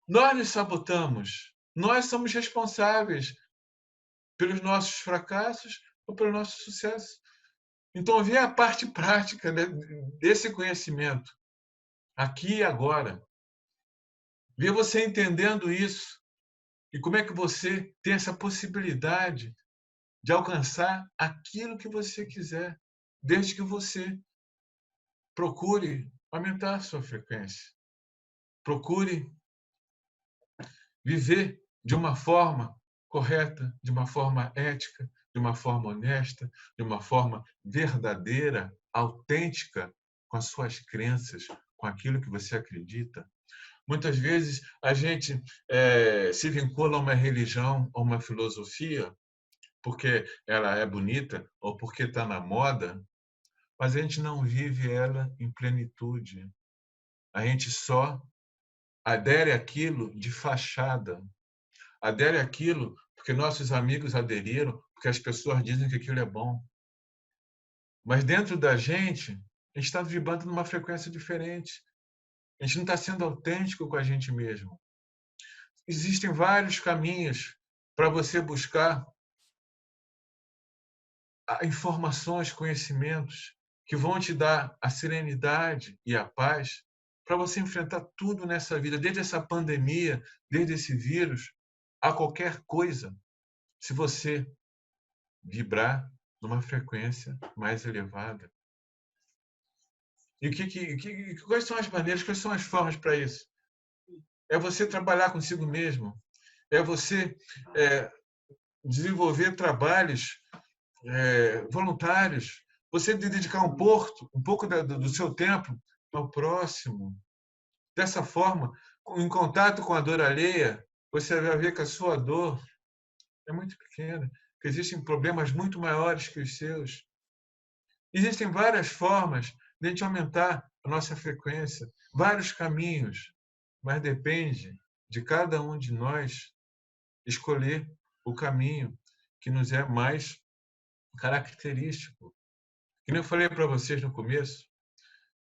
Nós nos sabotamos, nós somos responsáveis pelos nossos fracassos ou pelo nosso sucesso. Então, ver a parte prática desse conhecimento, aqui e agora, ver você entendendo isso, e como é que você tem essa possibilidade de alcançar aquilo que você quiser, desde que você procure aumentar a sua frequência. Procure viver de uma forma correta, de uma forma ética, de uma forma honesta, de uma forma verdadeira, autêntica, com as suas crenças, com aquilo que você acredita. Muitas vezes a gente se vincula a uma religião, a uma filosofia, porque ela é bonita ou porque está na moda, mas a gente não vive ela em plenitude. A gente só adere àquilo de fachada. Adere àquilo porque nossos amigos aderiram, porque as pessoas dizem que aquilo é bom. Mas dentro da gente, a gente está vibrando numa frequência diferente. A gente não está sendo autêntico com a gente mesmo. Existem vários caminhos para você buscar informações, conhecimentos que vão te dar a serenidade e a paz para você enfrentar tudo nessa vida, desde essa pandemia, desde esse vírus, a qualquer coisa. se você vibrar numa frequência mais elevada. E quais são as maneiras, quais são as formas para isso? É você trabalhar consigo mesmo, é você desenvolver trabalhos voluntários, você dedicar um pouco do seu tempo ao próximo. Dessa forma, em contato com a dor alheia, você vai ver que a sua dor é muito pequena, que existem problemas muito maiores que os seus. Existem várias formas de a gente aumentar a nossa frequência, vários caminhos, mas depende de cada um de nós escolher o caminho que nos é mais característico. Como eu falei para vocês no começo,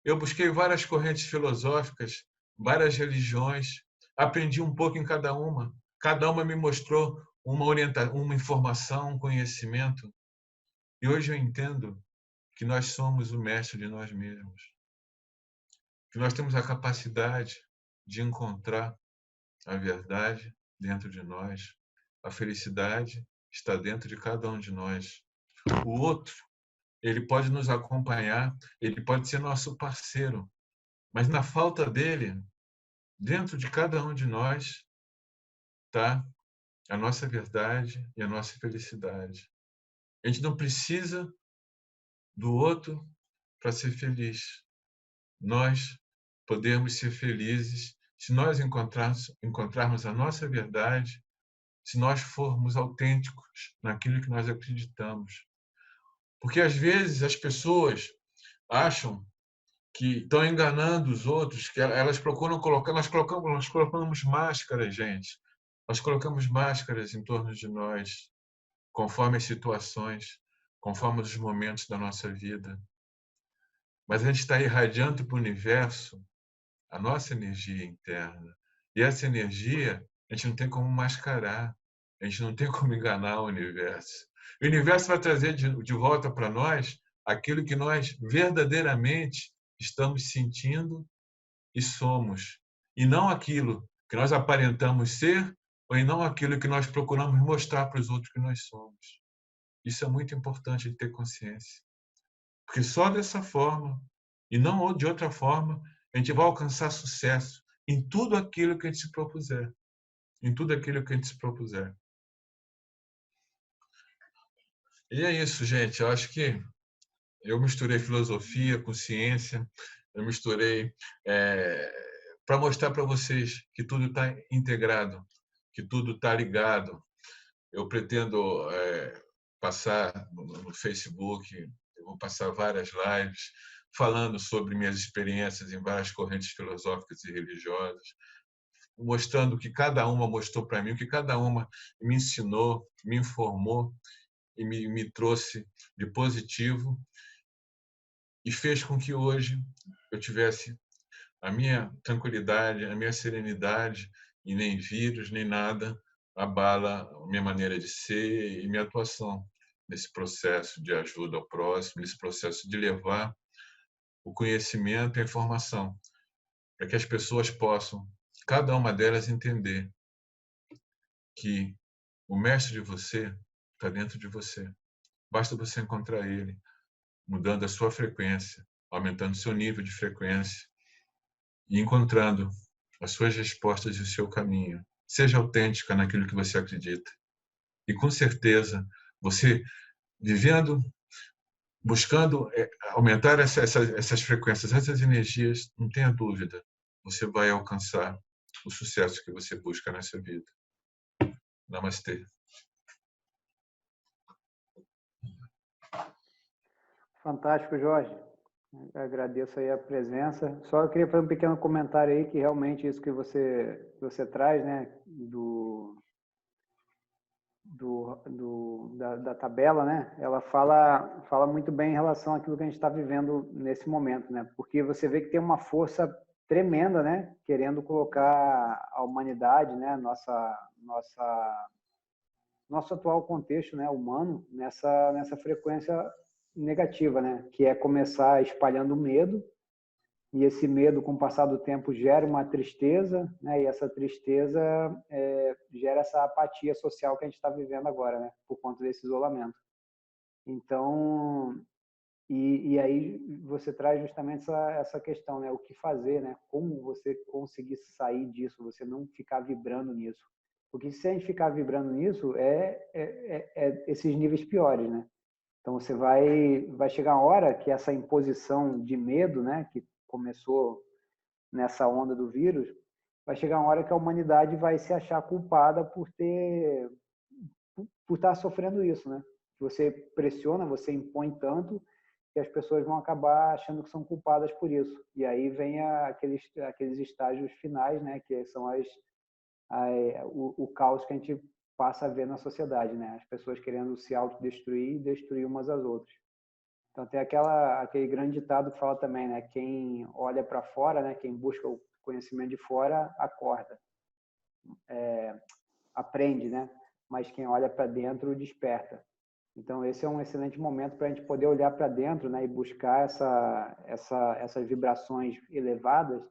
eu busquei várias correntes filosóficas, várias religiões, aprendi um pouco em cada uma. Cada uma me mostrou uma informação, um conhecimento. E hoje eu entendo que nós somos o mestre de nós mesmos. Que nós temos a capacidade de encontrar a verdade dentro de nós. A felicidade está dentro de cada um de nós. O outro, ele pode nos acompanhar, ele pode ser nosso parceiro, mas na falta dele, dentro de cada um de nós, está a nossa verdade e a nossa felicidade. A gente não precisa do outro para ser feliz. Nós podemos ser felizes se nós encontrarmos a nossa verdade, se nós formos autênticos naquilo que nós acreditamos. Porque às vezes as pessoas acham que estão enganando os outros, que elas procuram colocar, nós colocamos máscaras, gente. Nós colocamos máscaras em torno de nós, conforme as situações, conforme os momentos da nossa vida. Mas a gente está irradiando para o universo a nossa energia interna. E essa energia, a gente não tem como mascarar, a gente não tem como enganar o universo. O universo vai trazer de volta para nós aquilo que nós verdadeiramente estamos sentindo e somos, e não aquilo que nós aparentamos ser, ou não aquilo que nós procuramos mostrar para os outros que nós somos. Isso é muito importante de ter consciência. Porque só dessa forma, e não de outra forma, a gente vai alcançar sucesso em tudo aquilo que a gente se propuser. Em tudo aquilo que a gente se propuser. E é isso, gente. Eu acho que eu misturei filosofia com ciência, eu misturei para mostrar para vocês que tudo está integrado, que tudo está ligado. Eu pretendo passar no Facebook, eu vou passar várias lives falando sobre minhas experiências em várias correntes filosóficas e religiosas, mostrando o que cada uma mostrou para mim, o que cada uma me ensinou, me informou e me trouxe de positivo e fez com que hoje eu tivesse a minha tranquilidade, a minha serenidade, e nem vírus, nem nada abala a minha maneira de ser e minha atuação nesse processo de ajuda ao próximo, nesse processo de levar o conhecimento e a informação, para que as pessoas possam, cada uma delas, entender que o mestre de você está dentro de você. Basta você encontrar ele, mudando a sua frequência, aumentando o seu nível de frequência e encontrando as suas respostas e o seu caminho. Seja autêntica naquilo que você acredita. E com certeza, você vivendo, buscando aumentar essas frequências, essas energias, não tenha dúvida, você vai alcançar o sucesso que você busca nessa vida. Namastê. Fantástico, Jorge. Eu agradeço aí a presença. Só eu queria fazer um pequeno comentário aí, que realmente isso que você traz, né, da tabela, né, ela fala muito bem em relação àquilo que a gente está vivendo nesse momento, né, porque você vê que tem uma força tremenda, né, querendo colocar a humanidade, né, nosso atual contexto, né, humano, nessa frequência negativa, né, que é começar espalhando medo, E esse medo, com o passar do tempo, gera uma tristeza, né? E essa tristeza gera essa apatia social que a gente está vivendo agora, né? Por conta desse isolamento. Então, e aí você traz justamente essa questão, né? O que fazer, né? Como você conseguir sair disso, você não ficar vibrando nisso. Porque se a gente ficar vibrando nisso, esses níveis piores, né? Então, você vai chegar uma hora que essa imposição de medo, né? Que começou nessa onda do vírus, vai chegar uma hora que a humanidade vai se achar culpada por estar sofrendo isso, né? Você pressiona, você impõe tanto que as pessoas vão acabar achando que são culpadas por isso. E aí vem aqueles estágios finais, né? Que são o caos que a gente passa a ver na sociedade, né? As pessoas querendo se autodestruir e destruir umas às outras. Então tem aquele grande ditado que fala também, né? Quem olha para fora, né? Quem busca o conhecimento de fora, acorda, aprende, né? Mas quem olha para dentro, desperta. Então esse é um excelente momento para a gente poder olhar para dentro, né? E buscar essas vibrações elevadas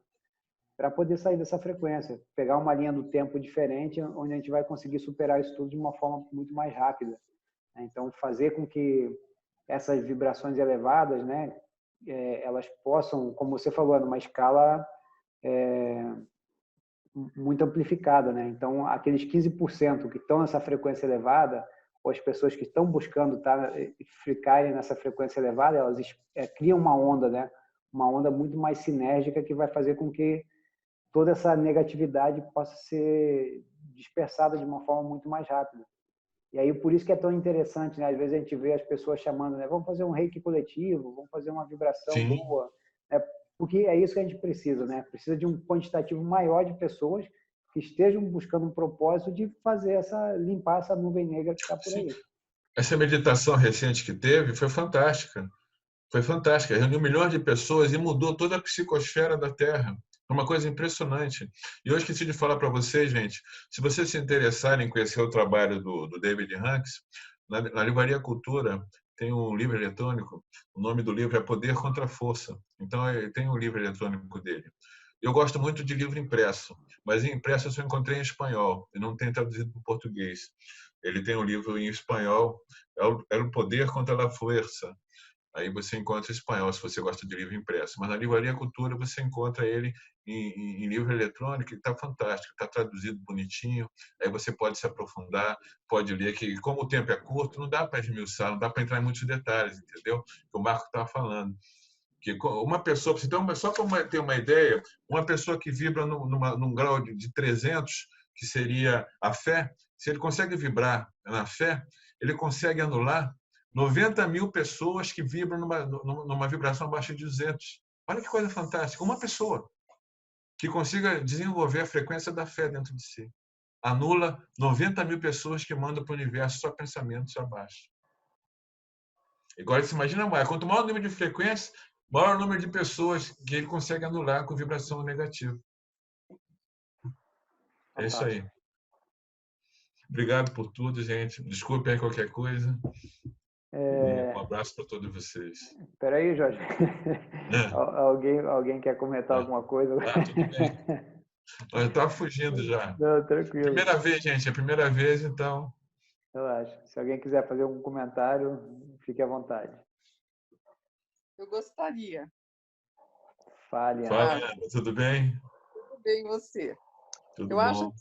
para poder sair dessa frequência, pegar uma linha do tempo diferente, onde a gente vai conseguir superar isso tudo de uma forma muito mais rápida. Então fazer com que essas vibrações elevadas, né, elas possam, como você falou, numa escala muito amplificada, né? Então, aqueles 15% que estão nessa frequência elevada, ou as pessoas que estão buscando ficarem nessa frequência elevada, elas criam uma onda, né? Uma onda muito mais sinérgica que vai fazer com que toda essa negatividade possa ser dispersada de uma forma muito mais rápida. E aí, por isso que é tão interessante, né? Às vezes a gente vê as pessoas chamando, né? Vamos fazer um reiki coletivo, vamos fazer uma vibração Sim. boa, né? Porque é isso que a gente precisa, né? Precisa de um quantitativo maior de pessoas que estejam buscando um propósito de fazer limpar essa nuvem negra que está por aí. Essa meditação recente que teve foi fantástica. Foi fantástica. Reuniu milhões de pessoas e mudou toda a psicosfera da Terra. Foi uma coisa impressionante. E eu esqueci de falar para vocês, gente, se vocês se interessarem em conhecer o trabalho do David Hanks, na Livraria Cultura tem um livro eletrônico, o nome do livro é Poder contra a Força. Então, tem um livro eletrônico dele. Eu gosto muito de livro impresso, mas em impresso eu só encontrei em espanhol, e não tem traduzido para o português. Ele tem um livro em espanhol, é o Poder contra a Força. Aí você encontra em espanhol, se você gosta de livro impresso. Mas na Livraria Cultura você encontra ele em livro eletrônico, que está fantástico, está traduzido bonitinho. Aí você pode se aprofundar, pode ler, que como o tempo é curto, não dá para esmiuçar, não dá para entrar em muitos detalhes, entendeu? Que o Marco estava falando. Que uma pessoa, só para ter uma ideia, uma pessoa que vibra num grau de 300, que seria a fé, se ele consegue vibrar na fé, ele consegue anular 90.000 pessoas que vibram numa vibração abaixo de 200. Olha que coisa fantástica. Uma pessoa que consiga desenvolver a frequência da fé dentro de si. Anula 90.000 pessoas que mandam para o universo só pensamentos abaixo. Agora, você imagina, quanto maior o número de frequências, maior o número de pessoas que ele consegue anular com vibração negativa. É isso aí. Obrigado por tudo, gente. Desculpe aí qualquer coisa. Um abraço para todos vocês. Espera aí, Jorge. Alguém quer comentar alguma coisa? Tudo bem. Eu estava fugindo já. Não, tranquilo. Primeira vez, gente. É a primeira vez, então... Relaxa. Se alguém quiser fazer algum comentário, fique à vontade. Eu gostaria. Fale, Ana. Tudo bem? Tudo bem, você? Tudo bom. Acho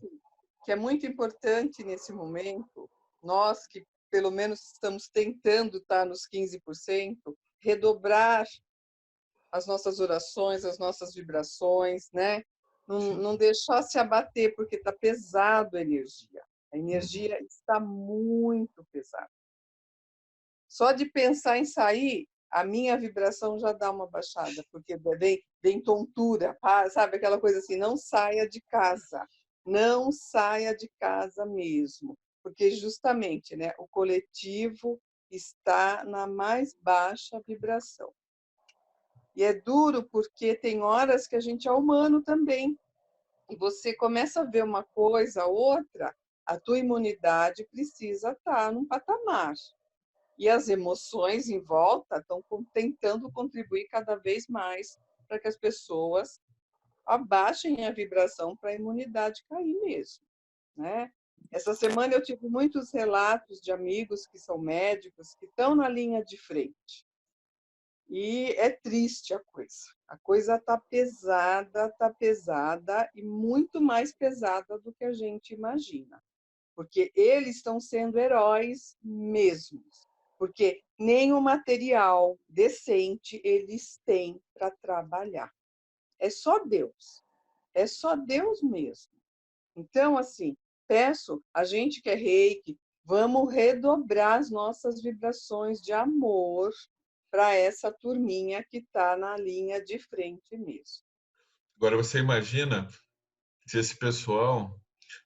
que é muito importante nesse momento, nós que pelo menos estamos tentando estar nos 15%, redobrar as nossas orações, as nossas vibrações, né? Não deixar se abater, porque está pesado a energia. A energia está muito pesada. Só de pensar em sair, a minha vibração já dá uma baixada, porque vem tontura, sabe? Aquela coisa assim, não saia de casa. Não saia de casa mesmo, porque justamente, né, o coletivo está na mais baixa vibração. E é duro porque tem horas que a gente é humano também. E você começa a ver uma coisa, outra, a tua imunidade precisa estar num patamar. E as emoções em volta estão tentando contribuir cada vez mais para que as pessoas abaixem a vibração para a imunidade cair mesmo, né? Essa semana eu tive muitos relatos de amigos que são médicos que estão na linha de frente. E é triste a coisa. A coisa está pesada e muito mais pesada do que a gente imagina. Porque eles estão sendo heróis mesmos. Porque nem o material decente eles têm para trabalhar. É só Deus. É só Deus mesmo. Então, assim, peço a gente que é reiki, vamos redobrar as nossas vibrações de amor para essa turminha que está na linha de frente mesmo. Agora, você imagina se esse pessoal,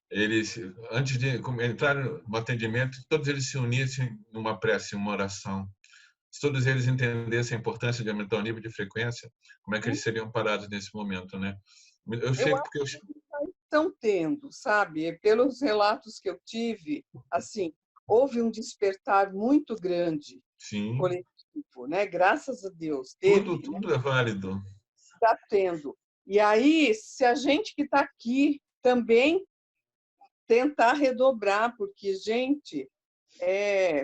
eles, antes de entrar no atendimento, todos eles se unissem numa prece, uma oração. Se todos eles entendessem a importância de aumentar o nível de frequência, como é que eles seriam parados nesse momento, né? Eu sei Eu porque eu... acho que estão tendo, sabe? Pelos relatos que eu tive, assim, houve um despertar muito grande Sim, coletivo, né? Graças a Deus, teve, né? tudo é válido. Está tendo. E aí, se a gente que está aqui também tentar redobrar, porque, gente,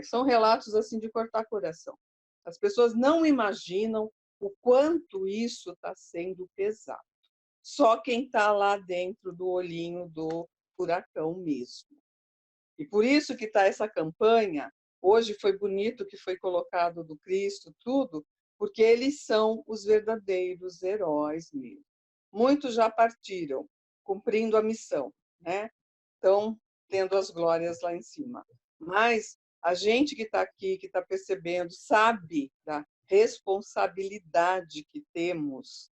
são relatos assim de cortar coração. As pessoas não imaginam o quanto isso está sendo pesado. Só quem está lá dentro do olhinho do furacão mesmo. E por isso que está essa campanha. Hoje foi bonito que foi colocado do Cristo, tudo, porque eles são os verdadeiros heróis mesmo. Muitos já partiram, cumprindo a missão, né? Estão tendo as glórias lá em cima. Mas a gente que está aqui, que está percebendo, sabe da responsabilidade que temos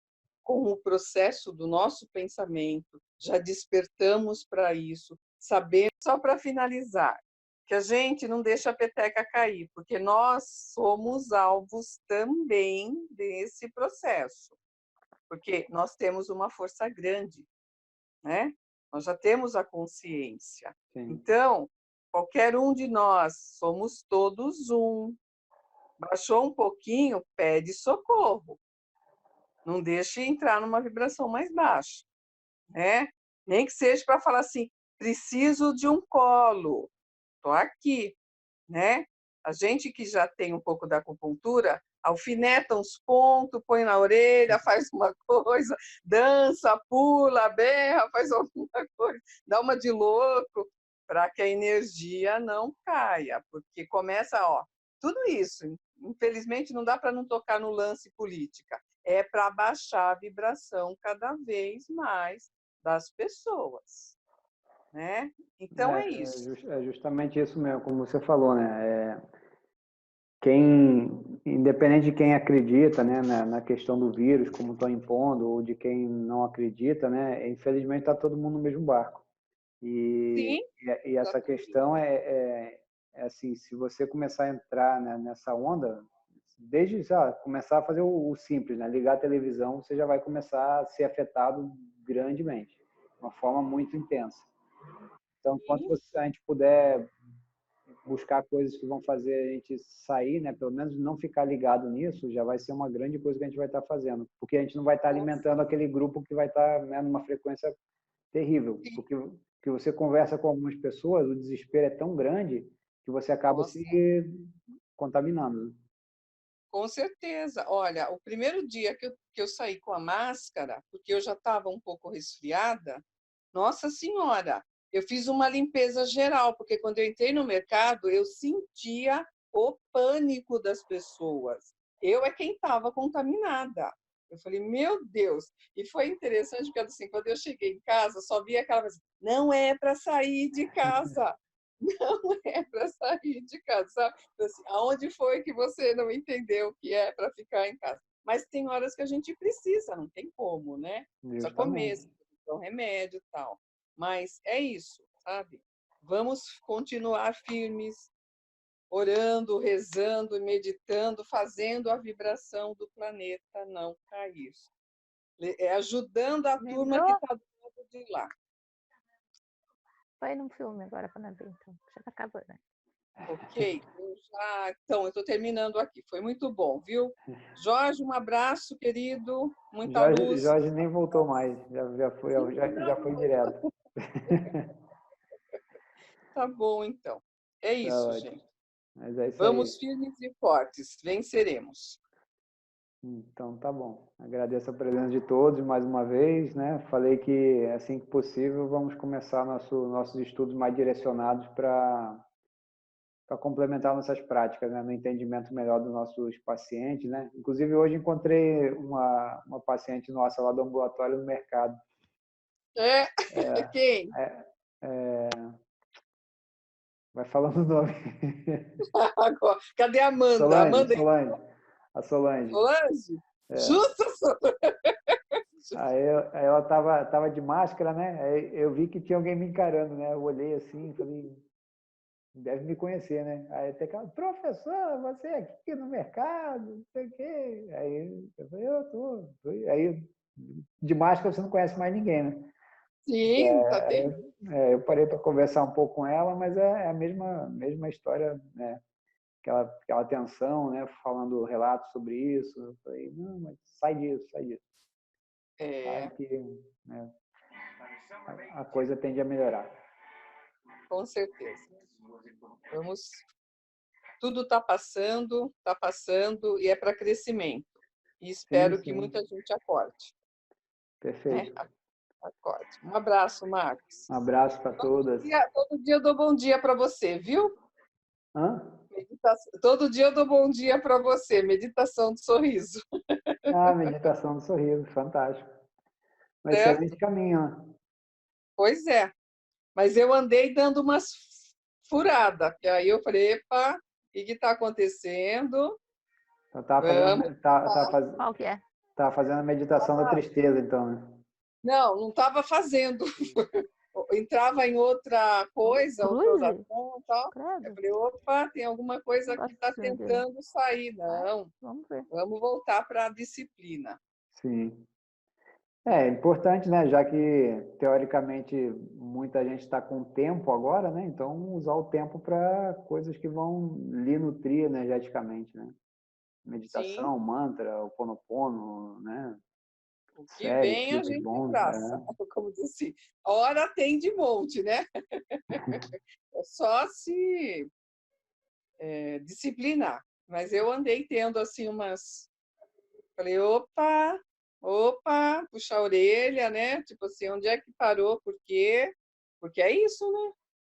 com o processo do nosso pensamento, já despertamos para isso, sabemos, só para finalizar, que a gente não deixa a peteca cair, porque nós somos alvos também desse processo, porque nós temos uma força grande, né? Nós já temos a consciência. Sim. Então, qualquer um de nós, somos todos um. Baixou um pouquinho, pede socorro. Não deixe entrar numa vibração mais baixa, né? Nem que seja para falar assim, preciso de um colo, estou aqui, né? A gente que já tem um pouco da acupuntura, alfineta uns pontos, põe na orelha, faz uma coisa, dança, pula, berra, faz alguma coisa, dá uma de louco, para que a energia não caia, porque começa, ó, tudo isso. Infelizmente, não dá para não tocar no lance política. É para baixar a vibração cada vez mais das pessoas, né? Então é isso. É justamente isso mesmo, como você falou, né? Quem, independente de quem acredita, né, na questão do vírus, como estão impondo, ou de quem não acredita, né, infelizmente está todo mundo no mesmo barco. Sim, E essa questão é assim, se você começar a entrar, né, nessa onda, desde já começar a fazer o simples, né, ligar a televisão, você já vai começar a ser afetado grandemente, de uma forma muito intensa. Então, enquanto a gente puder buscar coisas que vão fazer a gente sair, né? Pelo menos não ficar ligado nisso, já vai ser uma grande coisa que a gente vai estar fazendo, porque a gente não vai estar alimentando aquele grupo que vai estar, né, numa frequência terrível, porque que você conversa com algumas pessoas, o desespero é tão grande que você acaba se contaminando. Com certeza. Olha, o primeiro dia que eu saí com a máscara, porque eu já estava um pouco resfriada, nossa senhora, eu fiz uma limpeza geral, porque quando eu entrei no mercado, eu sentia o pânico das pessoas. Eu é quem estava contaminada. Eu falei, meu Deus! E foi interessante, porque assim, quando eu cheguei em casa, só via aquela coisa, não é para sair de casa, não é para sair de casa, sabe? Assim, aonde foi que você não entendeu que é para ficar em casa? Mas tem horas que a gente precisa, não tem como, né? Precisa comer, Justamente. precisa um remédio e tal. Mas é isso, sabe? Vamos continuar firmes, orando, rezando, meditando, fazendo a vibração do planeta não cair. Ajudando a turma que está do lado de lá. Vai num filme agora para ver, então. Já tá acabando, né? Ok, então, eu estou terminando aqui. Foi muito bom, viu? Jorge, um abraço, querido. Muita luz. Jorge nem voltou mais, já foi direto. Tá bom, então. É Tá isso, ótimo. gente. Mas é isso Vamos aí. firmes e fortes. Venceremos. Então, tá bom. Agradeço a presença de todos mais uma vez, né? Falei que, assim que possível, vamos começar nossos estudos mais direcionados para complementar nossas práticas, né? No entendimento melhor dos nossos pacientes, né? Inclusive, hoje encontrei uma paciente nossa lá do ambulatório no mercado. Quem? Vai falando o nome. Agora, cadê a Amanda? Amanda A Solange. Solange? É. Justa, Solange. Aí ela tava de máscara, né? Aí eu vi que tinha alguém me encarando, né? Eu olhei assim e falei, deve me conhecer, né? Aí até que professor, você aqui no mercado, não sei o quê. Aí eu falei, eu tô. Aí de máscara você não conhece mais ninguém, né? Sim, tá bem. Eu parei para conversar um pouco com ela, mas é a mesma história, né? Aquela tensão, né? Falando relatos sobre isso. Eu falei, não, mas sai disso. Sabe que, né, a coisa tende a melhorar. Com certeza. Tudo está passando e é para crescimento. E espero que muita gente acorde. Perfeito. Né? Acorde. Um abraço, Marcos. Um abraço para todas. Todo dia eu dou bom dia para você, viu? Hã? Todo dia eu dou bom dia para você. Meditação do sorriso. Meditação do sorriso. Fantástico. Um Certo? excelente caminho. Né? Pois é. Mas eu andei dando umas furadas. Que aí eu falei, epa, o que está acontecendo? Então, tá fazendo a meditação da tristeza, então, né? Não estava fazendo. Entrava em outra coisa, outra oração e tal. Eu falei, opa, tem alguma coisa que está tentando sair. Não, vamos voltar para a disciplina. Sim. É importante, né? Já que, teoricamente, muita gente está com tempo agora, né? Então, usar o tempo para coisas que vão lhe nutrir energeticamente, né? Meditação, Sim. mantra, Ho'oponopono, né? O que vem a filmes gente bons. traça. Como disse, hora tem de monte, né? É só se disciplinar. Mas eu andei tendo assim umas... Falei, opa, puxar a orelha, né? Tipo assim, onde é que parou? Por quê? Porque é isso,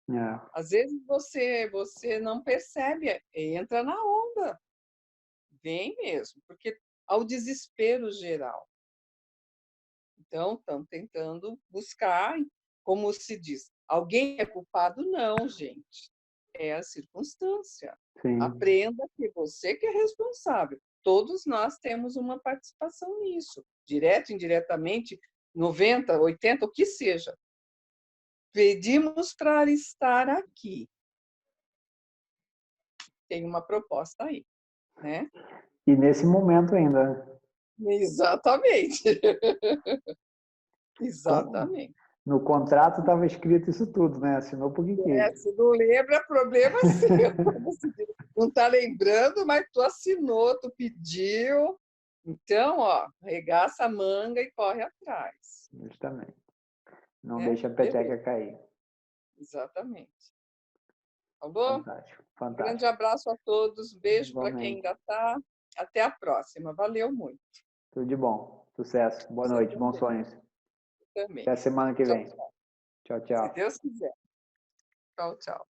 né? Às vezes você não percebe, entra na onda. Vem mesmo, porque há o desespero geral. Então, estamos tentando buscar, como se diz, alguém é culpado? Não, gente. É a circunstância. Sim. Aprenda que você que é responsável. Todos nós temos uma participação nisso, direto, indiretamente, 90, 80, o que seja. Pedimos para estar aqui. Tem uma proposta aí, né? E nesse momento ainda. Exatamente. Exatamente. No contrato estava escrito isso tudo, né? Assinou porque quis. Se não lembra, problema seu. Não está lembrando, mas tu assinou, tu pediu. Então, ó, regaça a manga e corre atrás. Justamente. Não deixa a peteca cair. Exatamente. Falou? Fantástico. Um grande abraço a todos. Beijo para quem ainda está. Até a próxima. Valeu muito. Tudo de bom. Sucesso. Boa noite. Bons sonhos. Também. Até a semana que vem. Tchau, tchau. Se Deus quiser. Tchau, tchau.